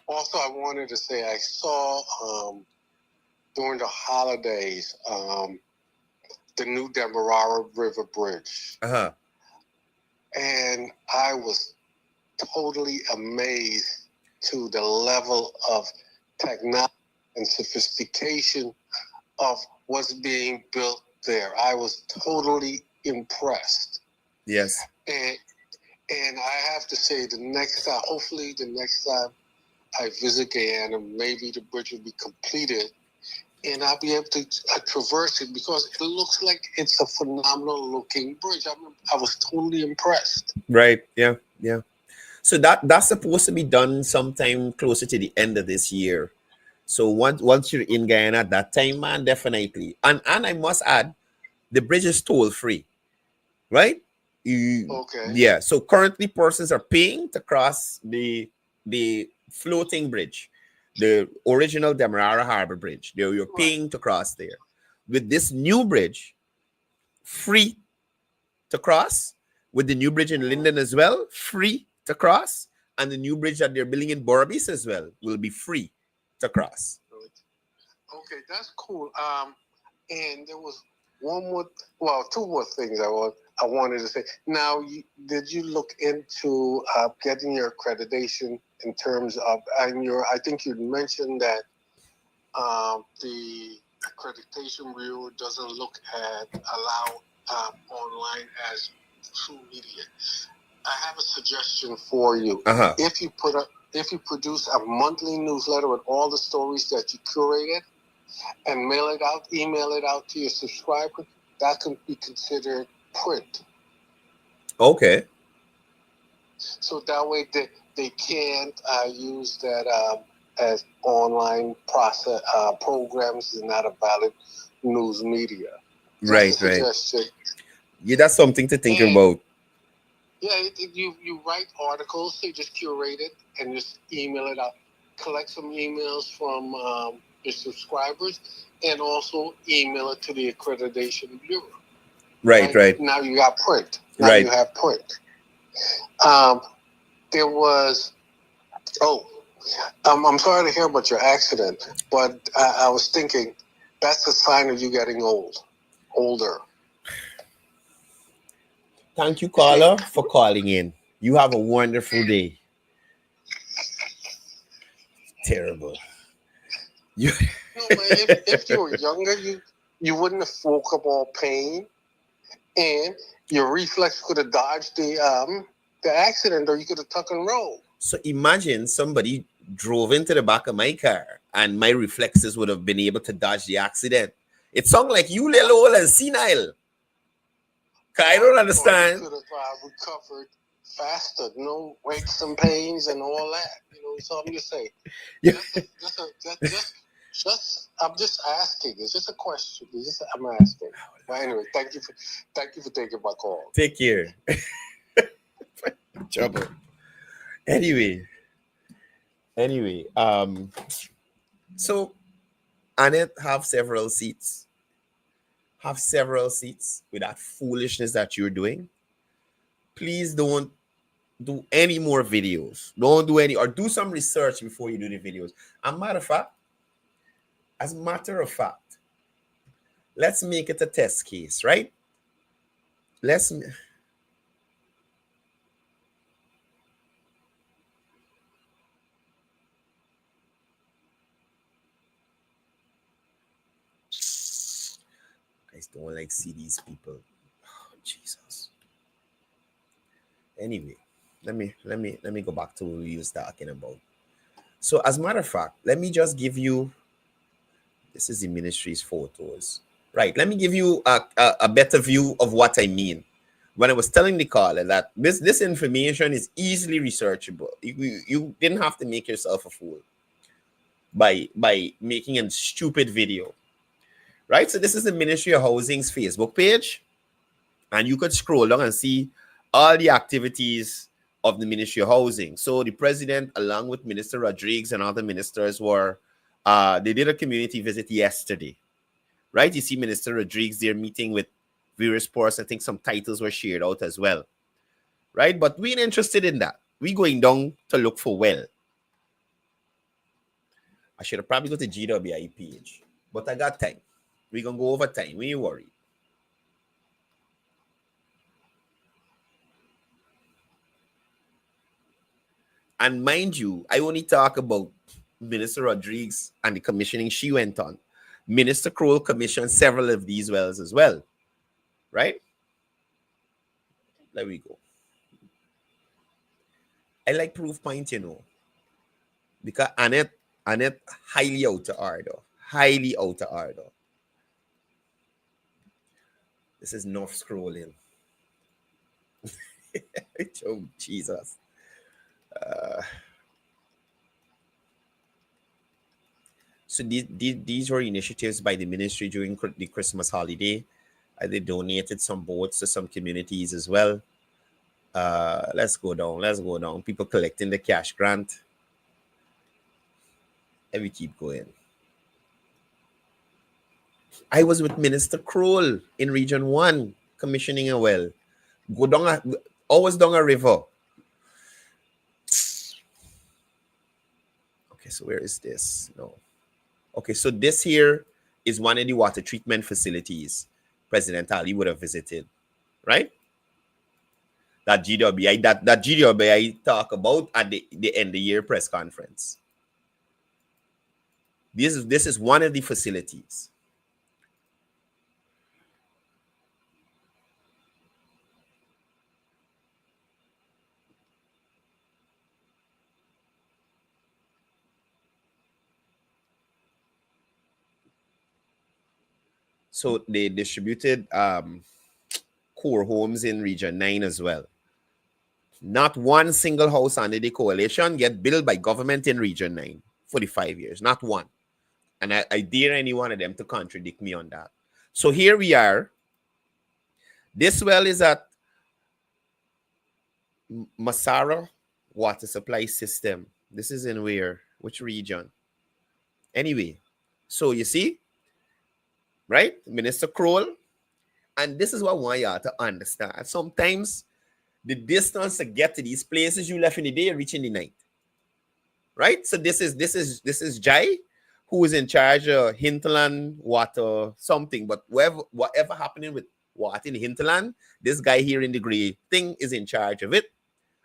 also, I wanted to say I saw during the holidays the new Demerara River Bridge, and I was totally amazed to the level of technology and sophistication of what's being built there. I was totally impressed. Yes. And I have to say, hopefully the next time I visit Guyana, maybe the bridge will be completed and I'll be able to traverse it, because it looks like it's a phenomenal looking bridge. I was totally impressed. Right. Yeah. Yeah. So that's supposed to be done sometime closer to the end of this year. So once you're in Guyana at that time, man, definitely. And I must add, the bridge is toll free, right? Okay. Yeah. So currently, persons are paying to cross the floating bridge, the original Demerara Harbor Bridge. You're paying to cross there. With this new bridge, free to cross. With the new bridge in Linden as well, free to cross. And the new bridge that they're building in Borabis as well will be free to cross. Okay, that's cool. And there was two more things I wanted to say. Now, did you look into getting your accreditation in terms of, I think you mentioned that the accreditation bureau doesn't allow online as true media. I have a suggestion for you. If you produce a monthly newsletter with all the stories that you curated and email it out to your subscribers, that can be considered print. Okay. So that way they can't use that as online process programs is not a valid news media. Just Right. Yeah, that's something to think about. Yeah, you write articles, so you just curate it and just email it out. Collect some emails from your subscribers and also email it to the accreditation bureau. Right. Now you got print. You have print. There was... I'm sorry to hear about your accident, but I was thinking that's a sign of you getting older. Thank you, caller, for calling in. You have a wonderful day. Terrible. If you were younger, you wouldn't have woke up all pain, and your reflex could have dodged the accident, or you could have tuck and roll. So imagine somebody drove into the back of my car, and my reflexes would have been able to dodge the accident. It sounds like you little old and senile. I don't understand. You could have recovered faster, aches and pains and all that. So I'm just saying. Yeah. I'm just asking. It's just a question. I'm asking. But anyway, thank you for taking my call. Take care. Trouble. Anyway. So Annette have several seats. With that foolishness that you're doing. Please don't do any more videos. Don't do any, or do some research before you do the videos. As a matter of fact, let's make it a test case, right? Guys, don't like see these people. Oh, Jesus. Anyway, let me go back to what we were talking about. So as a matter of fact, let me just give you, this is the ministry's photos. Right, let me give you a better view of what I mean. When I was telling the caller that this information is easily researchable. You didn't have to make yourself a fool. by making a stupid video, right? So this is the Ministry of Housing's Facebook page, and you could scroll down and see all the activities of the Ministry of Housing. So the president, along with Minister Rodriguez and other ministers, they did a community visit yesterday, right? You see Minister Rodriguez there meeting with various ports. I think some titles were shared out as well, right? But we ain't interested in that. We going down to look for well. I should have probably go to GWI page, but I got time. We're going to go over time. We ain't worried. And mind you, I only talk about Minister Rodriguez and the commissioning she went on. Minister Kroll commissioned several of these wells as well, right? There we go. I like proof point, you know, because Annette highly out of order. Highly out of order. This is enough scrolling. Oh, Jesus. So these were initiatives by the ministry during the Christmas holiday. They donated some boats to some communities as well. Let's go down. People collecting the cash grant. And we keep going. I was with Minister Kroll in Region 1 commissioning a well. Always down a river. Okay, so where is this? No. Okay, so this here is one of the water treatment facilities President Ali would have visited, right? That GWI talk about at the end of the year press conference. This is one of the facilities. So they distributed core homes in Region 9 as well. Not one single house under the coalition get built by government in Region 9 for the 5 years. Not one. And I dare any one of them to contradict me on that. So here we are. This well is at Masara Water Supply System. This is in where? Which region? Anyway, so you see, right? Minister Kroll. And this is what I want y'all to understand. Sometimes the distance to get to these places you left in the day, reach in the night. Right? So this is Jai, who is in charge of hinterland water something. But whatever happening with water in the hinterland, this guy here in the gray thing is in charge of it.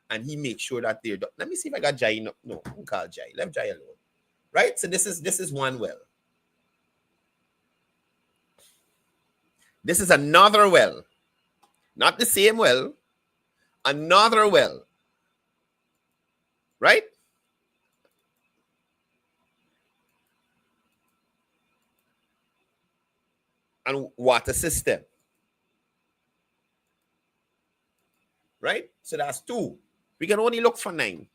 And he makes sure that they're done. Let me see if I got Jai. No, I don't call Jai. Leave Jai alone. Right? So this is one well. This is another well. Not the same well. Another well. Right? And water system. Right? So that's 2. We can only look for 9.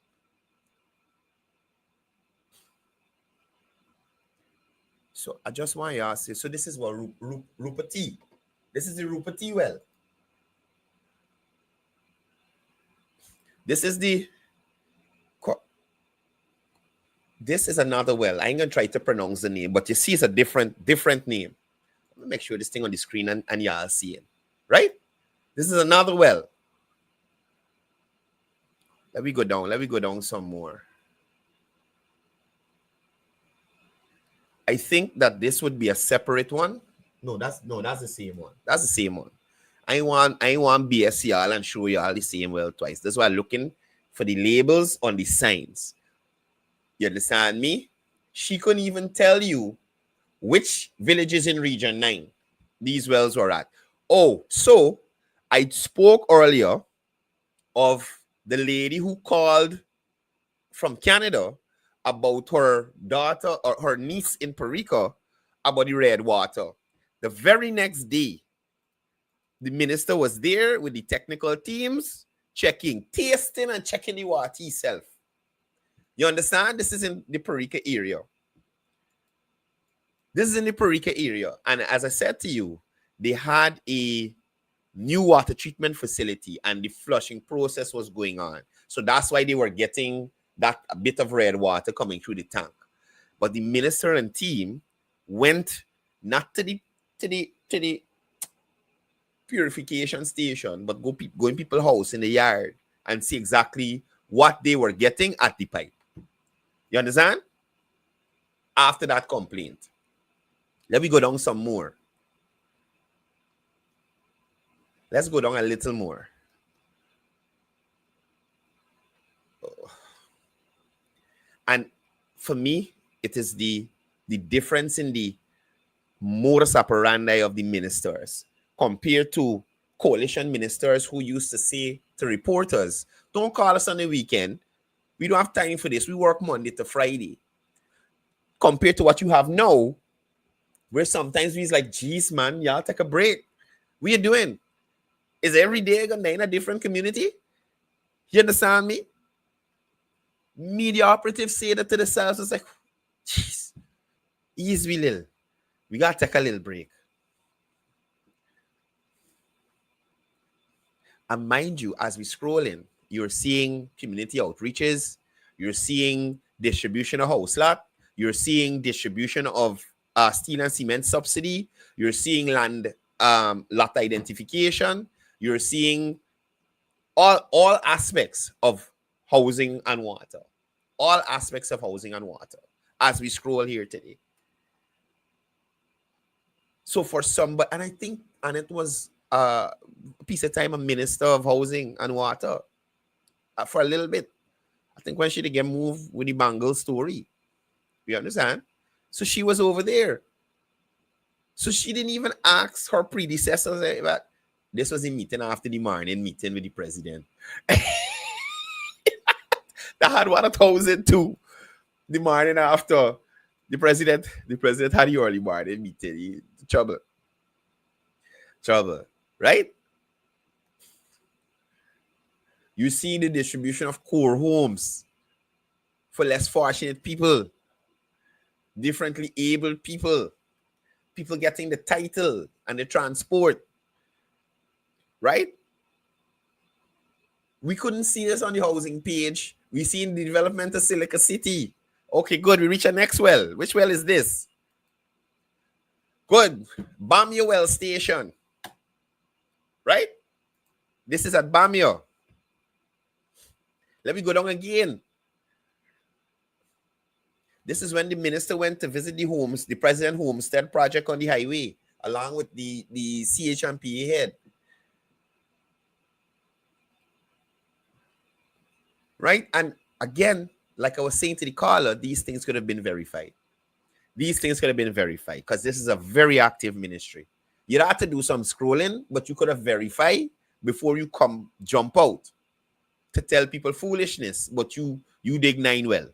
So I just want to ask you. So this is what Rupati. This is the Rupati well. This is another well. I ain't gonna try to pronounce the name, but you see it's a different name. Let me make sure this thing on the screen and y'all see it. Right? This is another well. Let me go down some more. I think that this would be a separate one. No, that's the same one. That's the same one. I want BS y'all and show y'all the same well twice. That's why I'm looking for the labels on the signs. You understand me? She couldn't even tell you which villages in Region 9 these wells were at. Oh, so I spoke earlier of the lady who called from Canada about her daughter or her niece in Perica about the red water. The very next day, the minister was there with the technical teams, tasting and checking the water itself. You understand? This is in the Perica area. This is in the Parika area. And as I said to you, they had a new water treatment facility and the flushing process was going on. So that's why they were getting that a bit of red water coming through the tank. But the minister and team went not to the purification station, but go in people's house in the yard and see exactly what they were getting at the pipe. You understand? After that complaint. Let me go down some more. Let's go down a little more. And for me, it is the difference in the modus operandi of the ministers compared to coalition ministers who used to say to reporters, don't call us on the weekend. We don't have time for this. We work Monday to Friday. Compared to what you have now, where sometimes we's like, geez, man, y'all take a break. What you doing? Is every day gonna in a different community? You understand me? Media operatives say that to themselves. It's like, jeez, easy little. We gotta take a little break. And mind you, as we scroll in, you're seeing community outreaches, you're seeing distribution of house lot, you're seeing distribution of steel and cement subsidy, you're seeing land lot identification, you're seeing all aspects of housing and water. All aspects of housing and water as we scroll here today. So for somebody, and I think, and it was a piece of time a minister of housing and water for a little bit. I think when she did get moved with the Bangle story. You understand? So she was over there. So she didn't even ask her predecessors. But this was a meeting after the morning meeting with the president. That had 1,002. The morning after the president had the early morning meeting. Trouble, right? You see the distribution of core homes for less fortunate people, differently abled people, people getting the title and the transport, right? We couldn't see this on the housing page. We seen the development of Silica City. Okay, good. We reach our next well. Which well is this? Good. Bamio Well Station. Right? This is at Bamio. Let me go down again. This is when the minister went to visit the homes, the President Homestead project on the highway, along with the CHMPA head. Right? And again, like I was saying to the caller, these things could have been verified. These things could have been verified because this is a very active ministry. You'd have to do some scrolling, but you could have verified before you jump out to tell people foolishness, but you dig 9 wells.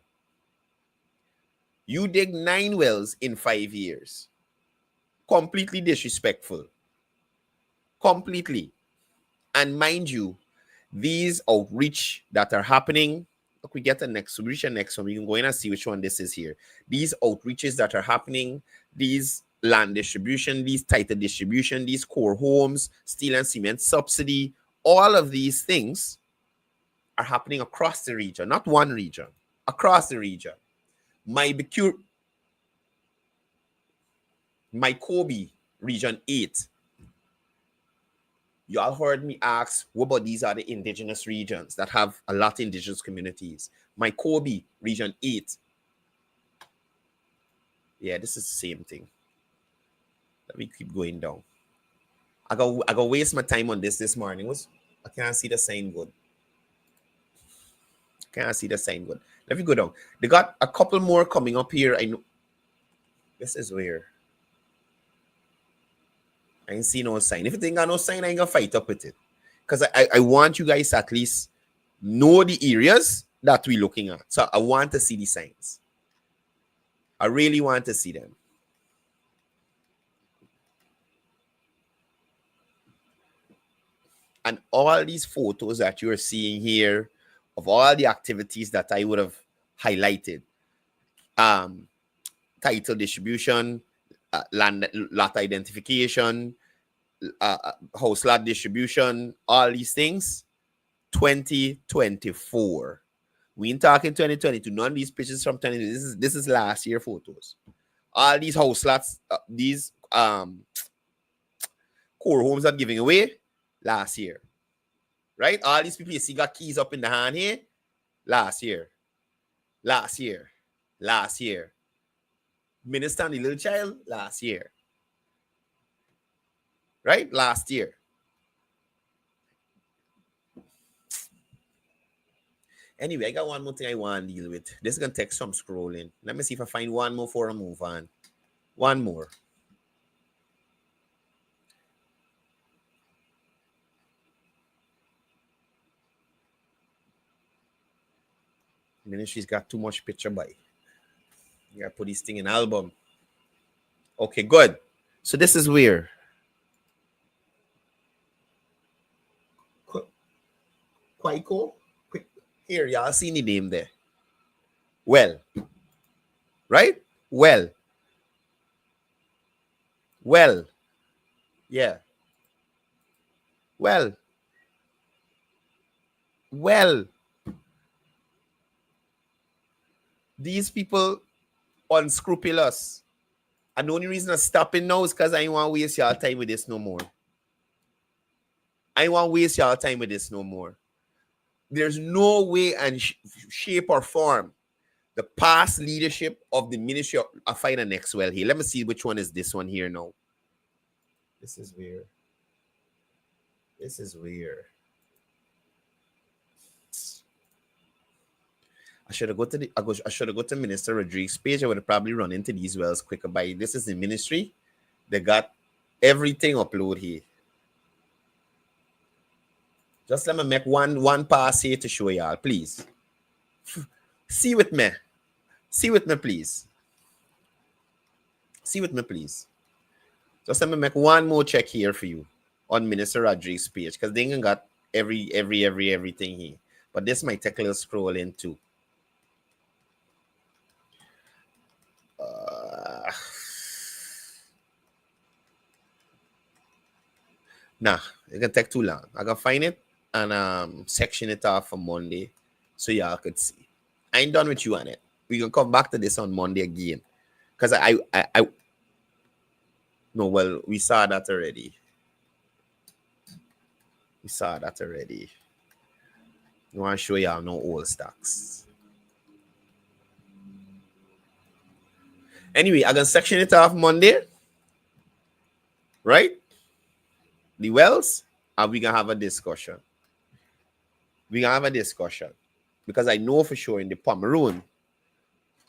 You dig 9 wells in 5 years. Completely disrespectful. Completely. And mind you, these outreach that are happening, look, we get the next, we reach the next one. We can go in and see which one this is here. These outreaches that are happening, these land distribution, these title distribution, these core homes, steel and cement subsidy, all of these things are happening across the region, not one region, across the region. My Kobe, region 8. Y'all heard me ask, what about these are the indigenous regions that have a lot of indigenous communities? My Kobe, region 8. Yeah, this is the same thing. Let me keep going down. I go waste my time on this morning. I can't see the sign good. Can't see the sign good. Let me go down. They got a couple more coming up here. I know. This is where I ain't see no sign. If you think I no sign, I ain't gonna fight up with it. Because I want you guys to at least know the areas that we're looking at. So I want to see the signs. I really want to see them. And all these photos that you're seeing here of all the activities that I would have highlighted. Title distribution, land lot identification, house lot distribution, all these things. 2024. We ain't talking 2022. None of these pictures from 2020. This is last year photos. All these house lots, these core homes are giving away last year. Right? All these people you see got keys up in the hand here. Last year. Last year. Last year. Minister and the little child last year. Right? Last year. Anyway, I got one more thing I want to deal with. This is going to take some scrolling. Let me see if I find one more before I move on. One more. Ministry's got too much picture by. You got to put this thing in album. Okay, good. So this is where Quaiko. Here, y'all see the name there. Well. Right? Well. Well. Yeah. Well. Well. These people unscrupulous. And the only reason I'm stopping now is because I don't want to waste y'all time with this no more. I don't want to waste y'all time with this no more. There's no way and shape or form the past leadership of the Ministry of Finance next well here. Let me see which one is this one here now. This is weird. This is weird. I should have got to Minister Rodriguez's page. I would have probably run into these wells quicker. By this is the ministry. They got everything upload here. Just let me make one pass here to show y'all, please. See with me. See with me, please. See with me, please. Just let me make one more check here for you on Minister Rodriguez's page, because they ain't got everything here. But this might take a little scrolling too. Nah, it can take too long. I can find it and section it off for Monday so y'all could see. I ain't done with you on it. We can come back to this on Monday again. Because no, well, we saw that already. We saw that already. I want to show y'all no old stocks. Anyway, I can section it off Monday. Right? The wells, and we can have a discussion. We can have a discussion. Because I know for sure in the Pomeroon,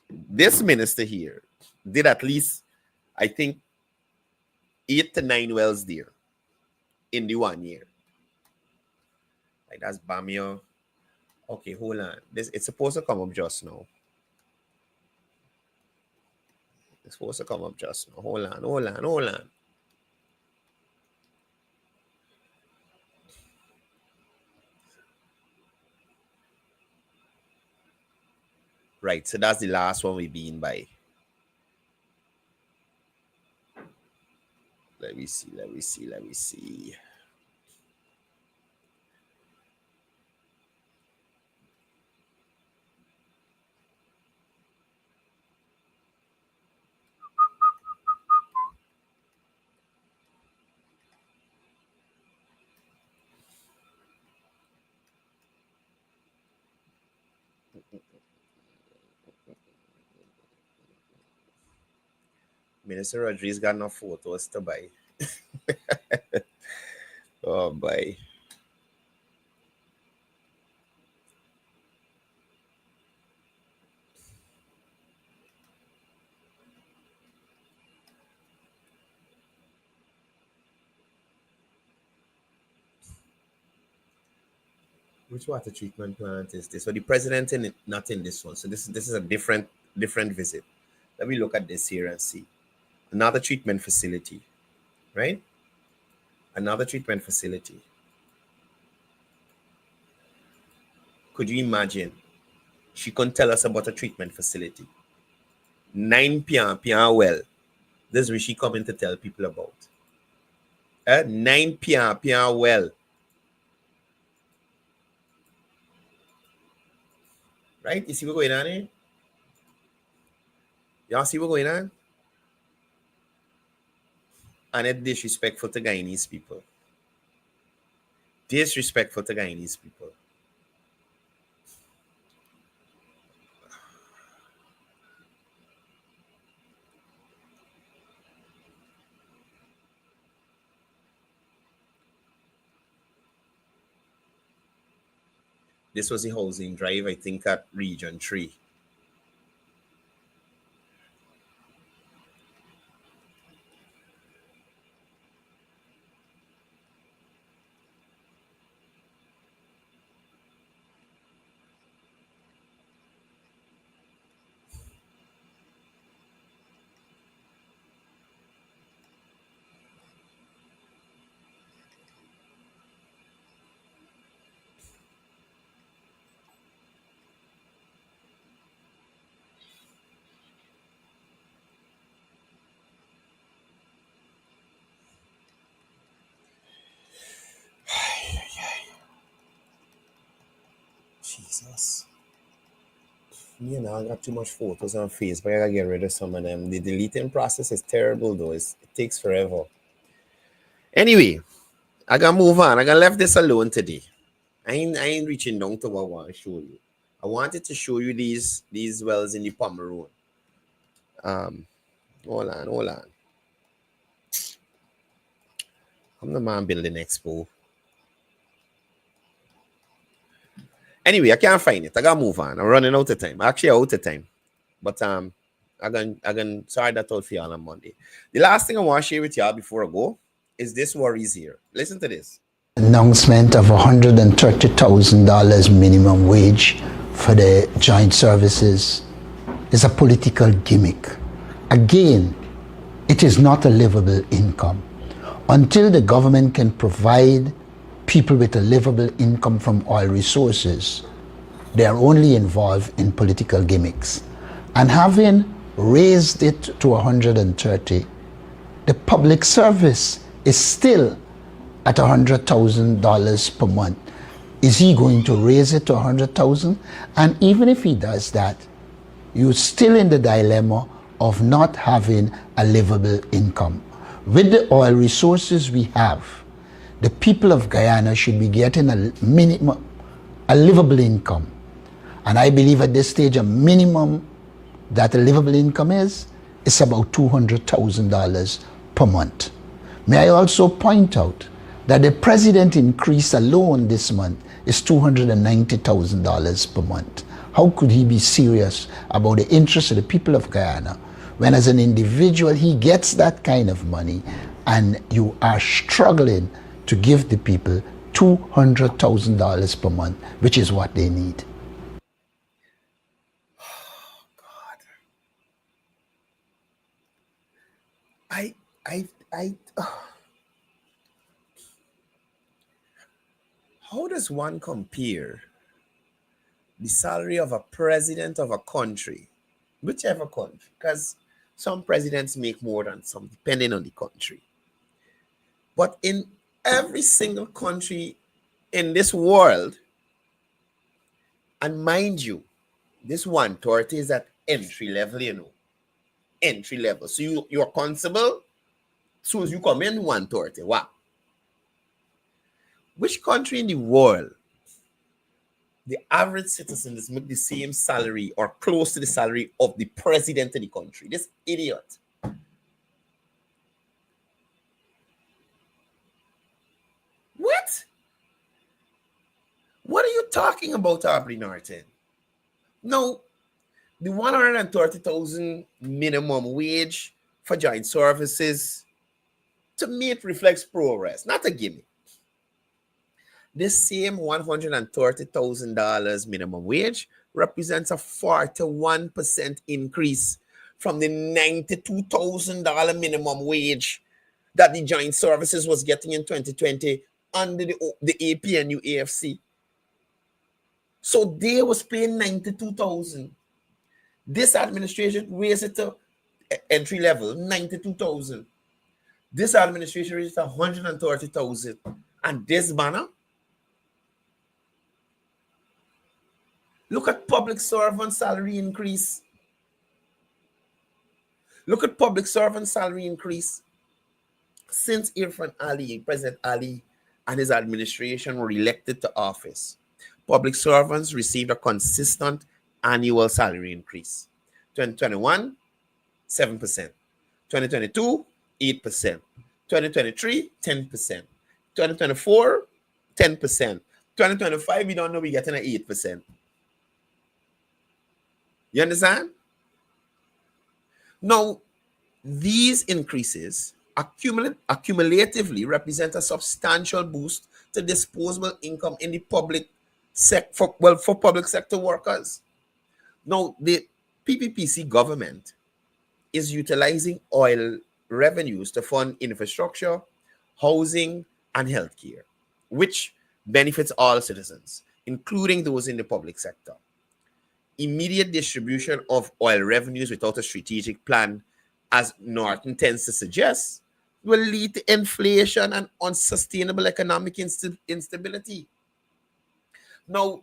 this minister here did at least, I think, 8 to 9 wells there in the 1 year. Like that's Bamio. Okay, hold on. It's supposed to come up just now. It's supposed to come up just now. Hold on. Right, so that's the last one we've been by. Let me see. Minister Rodriguez got no photos to buy. Oh, boy. Which water treatment plant is this? So the president not in this one. So this is a different visit. Let me look at this here and see. Another treatment facility, right? Another treatment facility. Could you imagine? She couldn't tell us about a treatment facility. 9 p.m. well. This is what she coming to tell people about. 9 p.m. well. Right? You see what's going on here? Y'all see what's going on? And it's disrespectful to Guyanese people. Disrespectful to Guyanese people. This was the housing drive, I think, at Region 3. Jesus. You know, I got too much photos on Facebook. I gotta get rid of some of them. The deleting process is terrible, though. It takes forever. Anyway, I gotta move on. I gotta left this alone today. I ain't reaching down to what I want to show you. I wanted to show you these wells in the Pomeroon. Hold on. I'm the man building expo. Anyway, I can't find it. I gotta move on. I'm running out of time. Actually, out of time. But I'm gonna sorry that out for y'all on Monday. The last thing I want to share with y'all before I go is this worries here. Listen to this. Announcement of $130,000 minimum wage for the joint services is a political gimmick. Again, it is not a livable income. Until the government can provide people with a livable income from oil resources, they are only involved in political gimmicks. And having raised it to 130, the public service is still at $100,000 per month. Is he going to raise it to 100,000? And even if he does that, you're still in the dilemma of not having a livable income. With the oil resources we have, the people of Guyana should be getting a minimum, a livable income. And I believe at this stage, a minimum that a livable income is about $200,000 per month. May I also point out that the president increase alone this month is $290,000 per month. How could he be serious about the interests of the people of Guyana when as an individual he gets that kind of money and you are struggling to give the people $200,000 per month, which is what they need? Oh, God. How does one compare the salary of a president of a country, whichever country, because some presidents make more than some, depending on the country. But in every single country in this world, and mind you, this 130 is at entry level, entry level. So you're constable, soon as you come in, 130. Wow. Which country in the world the average citizen is make the same salary or close to the salary of the president of the country? This idiot. What? What are you talking about, Aubrey Norton? No, the 130,000 minimum wage for joint services, to me, it reflects progress, not a gimmick. This same $130,000 minimum wage represents a 41% increase from the $92,000 minimum wage that the joint services was getting in 2020 under the APNU AFC. So they was paying $92,000. This administration raised it to entry level, 92,000. This administration reached 130,000. And this banner, look at public servant salary increase. Look at public servant salary increase. Since Irfan Ali, President Ali, and his administration were elected to office, public servants received a consistent annual salary increase. 2021, 7%. 2022, 8%. 2023, 10%. 2024, 10%. 2025, we don't know, we're getting an 8%. You understand? Now, these increases accumulatively represent a substantial boost to disposable income in the public sector, for public sector workers. Now, the PPPC government is utilizing oil revenues to fund infrastructure, housing, and healthcare, which benefits all citizens, including those in the public sector. Immediate distribution of oil revenues without a strategic plan, as Norton tends to suggest, will lead to inflation and unsustainable economic instability. Now,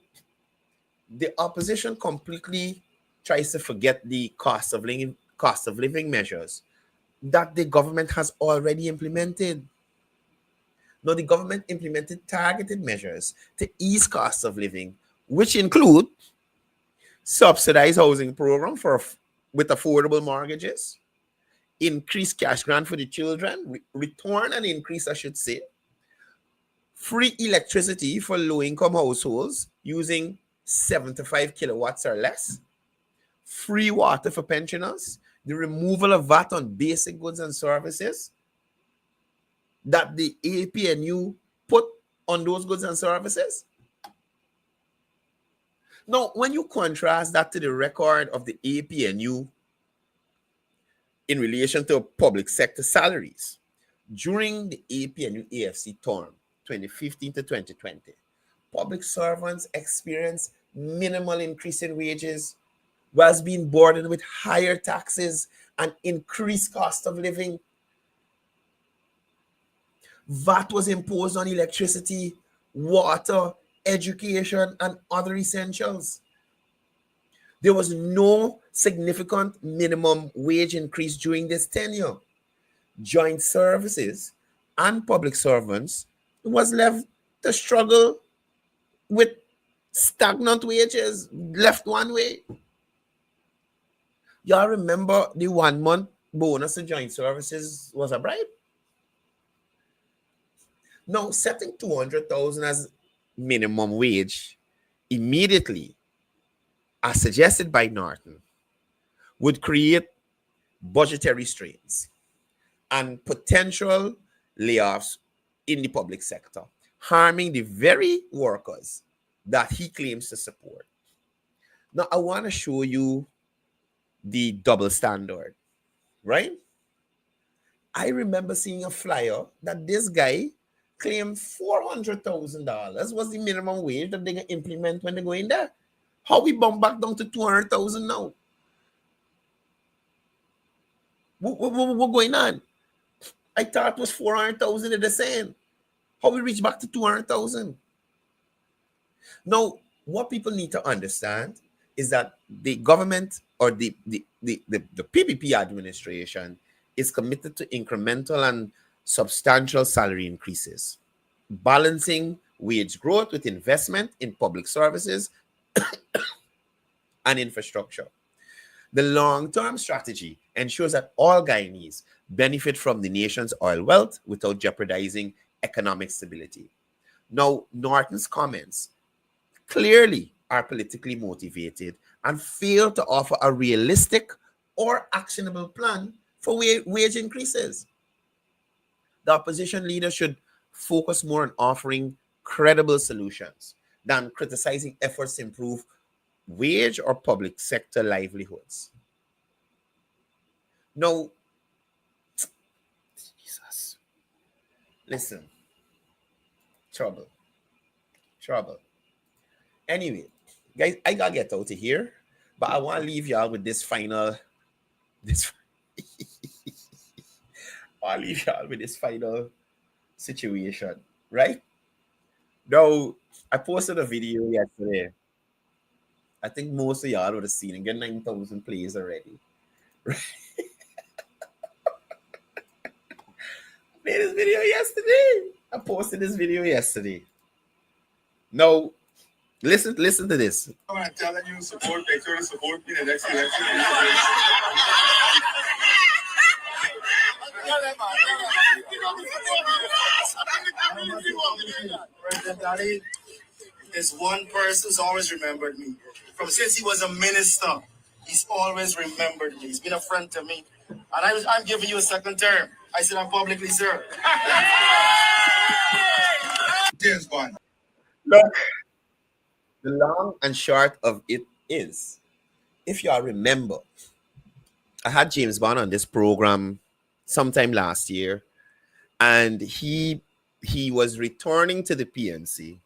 the opposition completely tries to forget the cost of living measures that the government has already implemented. Now, the government implemented targeted measures to ease costs of living, which include subsidized housing program with affordable mortgages, increased cash grant for the children, return and increase, I should say, free electricity for low-income households using 75 kilowatts or less, free water for pensioners, the removal of VAT on basic goods and services that the APNU put on those goods and services. Now, when you contrast that to the record of the APNU in relation to public sector salaries, during the APNU AFC term, 2015 to 2020, public servants experienced minimal increase in wages, whilst being burdened with higher taxes and increased cost of living. VAT was imposed on electricity, water, education, and other essentials. There was no significant minimum wage increase during this tenure. Joint services and public servants was left to struggle with stagnant wages, left one way. Y'all remember the 1 month bonus to joint services was a bribe? Now, setting 200,000 as minimum wage immediately, as suggested by Norton, would create budgetary strains and potential layoffs in the public sector, harming the very workers that he claims to support. Now, I want to show you the double standard, right? I remember seeing a flyer that this guy claimed $400,000 was the minimum wage that they're going to implement when they go in there. How we bump back down to 200,000 now? What going on? I thought it was 400,000 at the same. How we reach back to 200,000? Now, what people need to understand is that the government or the PPP administration is committed to incremental and substantial salary increases, balancing wage growth with investment in public services and infrastructure. The long-term strategy ensures that all Guyanese benefit from the nation's oil wealth without jeopardizing economic stability. Now, Norton's comments clearly are politically motivated and fail to offer a realistic or actionable plan for wage increases. The opposition leader should focus more on offering credible solutions than criticizing efforts to improve wage or public sector livelihoods. Now, Jesus, listen, trouble. Anyway, guys, I gotta get out of here, but I want to leave y'all with this final, I'll leave y'all with this final situation, right? Now, I posted a video yesterday. I think most of y'all would have seen it. Get 9,000 plays already. Made this video yesterday. I posted this video yesterday. Now, listen to this. I'm telling you, make sure to support me in the next election. President Daddy is one person who's always remembered me. From since he was a minister, he's always remembered me. He's been a friend to me. And I'm giving you a second term. I said I'm publicly, sir. James Bond. Look, the long and short of it is, if y'all remember, I had James Bond on this program sometime last year, and he was returning to the PNC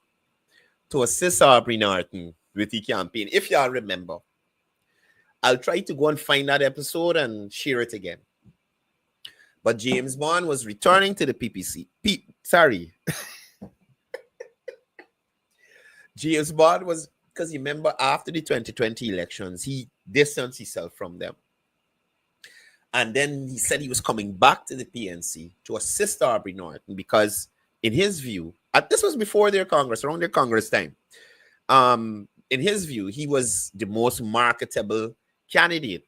to assist Aubrey Norton with the campaign. If y'all remember, I'll try to go and find that episode and share it again. But James Bond was returning to the PPC. James Bond was, because you remember after the 2020 elections, he distanced himself from them. And then he said he was coming back to the PNC to assist Aubrey Norton because, in his view, this was before their Congress, around their Congress time. In his view, he was the most marketable candidate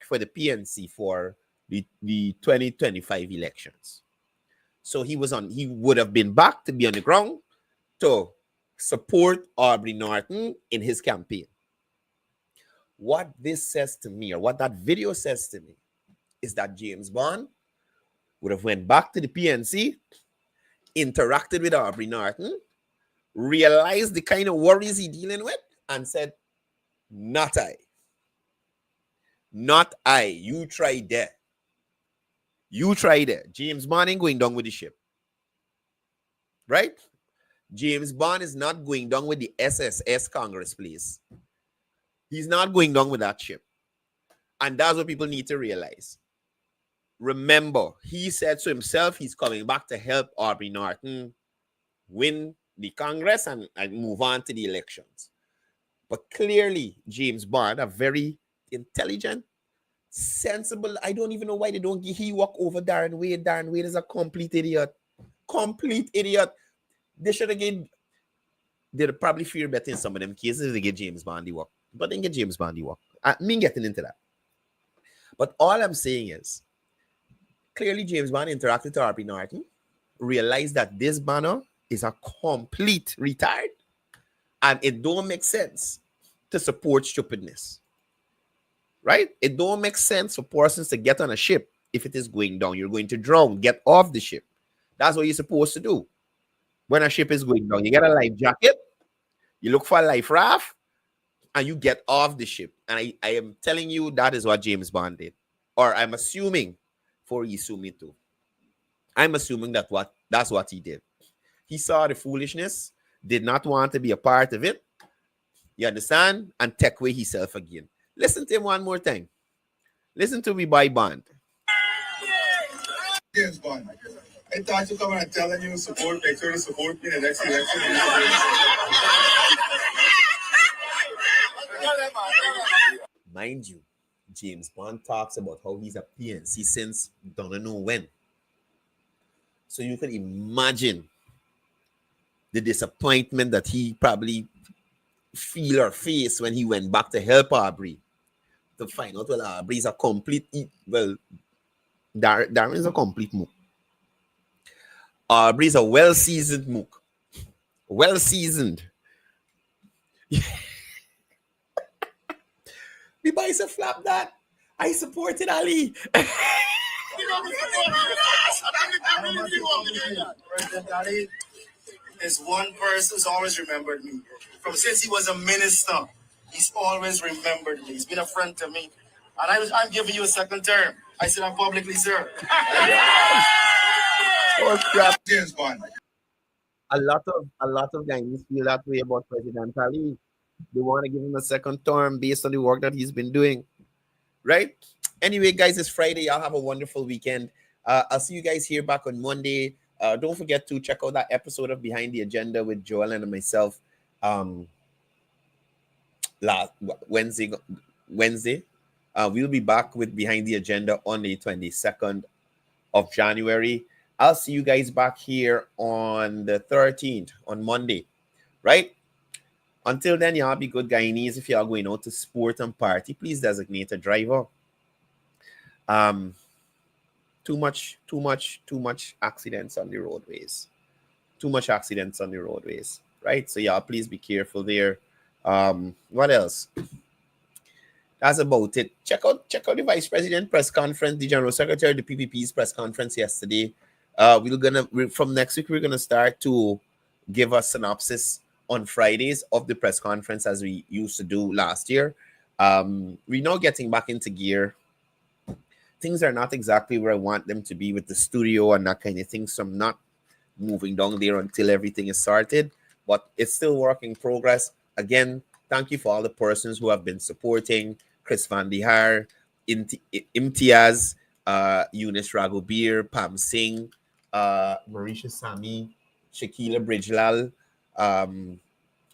for the PNC for the 2025 elections. So he would have been back to be on the ground to support Aubrey Norton in his campaign. What this says to me, or what that video says to me, is that James Bond would have went back to the PNC, interacted with Aubrey Norton, realized the kind of worries he's dealing with, and said, not I. Not I. You try there. You try there. James Bond ain't going down with the ship. Right? James Bond is not going down with the SSS Congress, please. He's not going down with that ship. And that's what people need to realize. Remember, he said to himself he's coming back to help Aubrey Norton win the Congress and move on to the elections. But clearly, James Bond, a very intelligent, sensible, I don't even know why they don't give he walk over Darren Wade. Darren Wade is a complete idiot. Complete idiot. They should have given, they'd probably fear better in some of them cases if they get James Bond the walk. But they get James Bond the walk. I mean getting into that. But all I'm saying is, clearly James Bond interacted with Aubrey Norton, realized that this banner is a complete retard, and it don't make sense to support stupidness. Right? It don't make sense for persons to get on a ship if it is going down. You're going to drown. Get off the ship. That's what you're supposed to do. When a ship is going down, you get a life jacket, you look for a life raft, and you get off the ship. And I am telling you that is what James Bond did. Or I'm assuming for Isumi too. I'm assuming that's what he did. He saw the foolishness, did not want to be a part of it. You understand? And take away himself again. Listen to him one more time. Listen to me by Bond. James Bond. I thought you come and telling you make sure to support me in the next election. Mind you, James Bond talks about how he's a PNC since don't know when. So you can imagine the disappointment that he probably feel or face when he went back to help Aubrey to find out, well, Aubrey is a complete, well, Darren is a complete mook. Aubrey is a well-seasoned mook. Well-seasoned. The boys have flapped that. I supported Ali. President Daddy is one person who's always remembered me. From since he was a minister, he's always remembered me. He's been a friend to me. And I'm giving you a second term. I said I'm publicly, sir. Oh, crap. James Bond. A lot of guys feel that way about President Ali. They want to give him a second term based on the work that he's been doing. Right? Anyway, guys, it's Friday. Y'all have a wonderful weekend. I'll see you guys here back on Monday. Don't forget to check out that episode of Behind the Agenda with Joel and myself. Last Wednesday. We'll be back with Behind the Agenda on the 22nd of January. I'll see you guys back here on the 13th, on Monday, right? Until then, y'all be good Guyanese. If y'all going out to sport and party, please designate a driver. Too much accidents on the roadways. Too much accidents on the roadways, right? So y'all please be careful there. What else? That's about it. Check out the Vice President press conference, the General Secretary, the PPP's press conference yesterday. From next week, we're gonna start to give a synopsis on Fridays of the press conference as we used to do last year. We're now getting back into gear. Things are not exactly where I want them to be with the studio and that kind of thing, so I'm not moving down there until everything is sorted, but it's still work in progress. Again, thank you for all the persons who have been supporting. Chris Van de Haar, Imtiaz, Eunice Ragobir, Pam Singh, Marisha Sami, Shakila Bridgelal.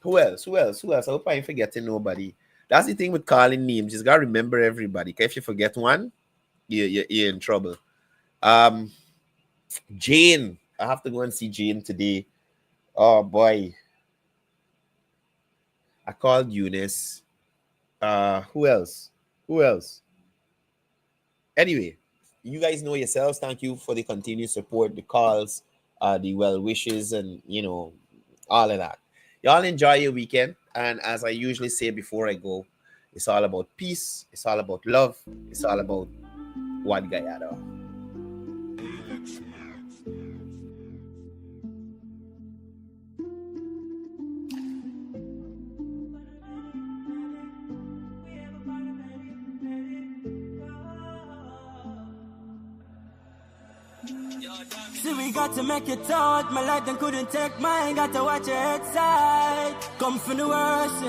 Who else? I hope I ain't forgetting nobody. That's the thing with calling names. You just gotta remember everybody. If you forget one, you're in trouble. Jane. I have to go and see Jane today. Oh boy. I called Eunice. Who else? Anyway, you guys know yourselves. Thank you for the continued support, the calls, the well wishes, and all of that. Y'all enjoy your weekend. And as I usually say before I go, it's all about peace. It's all about love. It's all about one Guyana. See, we got to make it out. My life then couldn't take mine. Got to watch your head side. Come from the worst.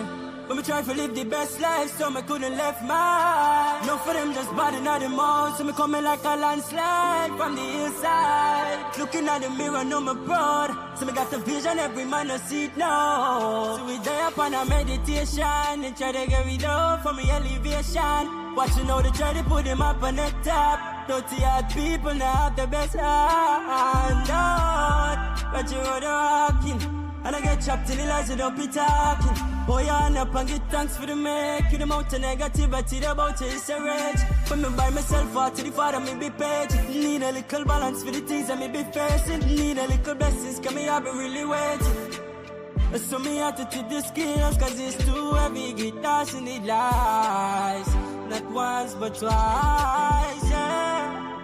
When we try to live the best life, so me couldn't left mine. No for them just body not the most. So me coming like a landslide from the hillside. Looking at the mirror, know me proud. So me got the vision, every man a see it now. So we there upon a meditation and try to get rid of from me elevation. Watching how they try to put him up on the top. 30 odd people now have the best hand out. But you're walking. And I get trapped in the lies, you don't be talking. Boy, on up and get thanks for the make. You the amount of negativity about you is a rage. When me by myself out to the father, me be paid. Need a little balance for the things that me be facing. Need a little blessings, cause me I be really waiting. So me have to take the skills, cause it's too heavy. Get lost in the lies. Not once but twice, yeah.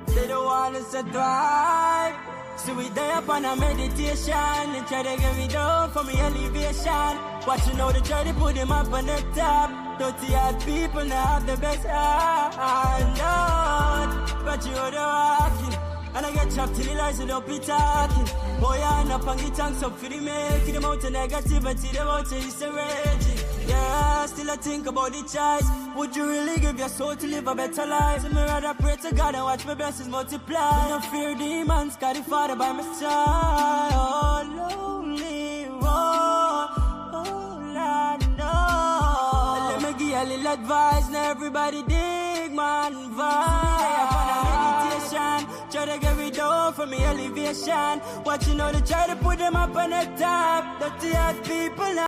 They don't want us to thrive. So we there upon a meditation and try to get me down from me elevation. Watching how they try to put him up on the top. 30 odd people now have the best hand out. But you're the walking. And I get trapped in the lies and don't be talking. Boy, on up and get thanks up for the make. The amount of negativity, the amount of is raging. Yeah, still I think about the choice. Would you really give your soul to live a better life? So me rather pray to God and watch my blessings multiply. No fear demons, got the Father by my side. Oh, lonely road, oh, Lord, no. Let me give you a little advice. Now everybody dig, man, vibe. Meditation, try to get rid of from me elevation. Watching how they try to put them up on the top. 30 odd people now.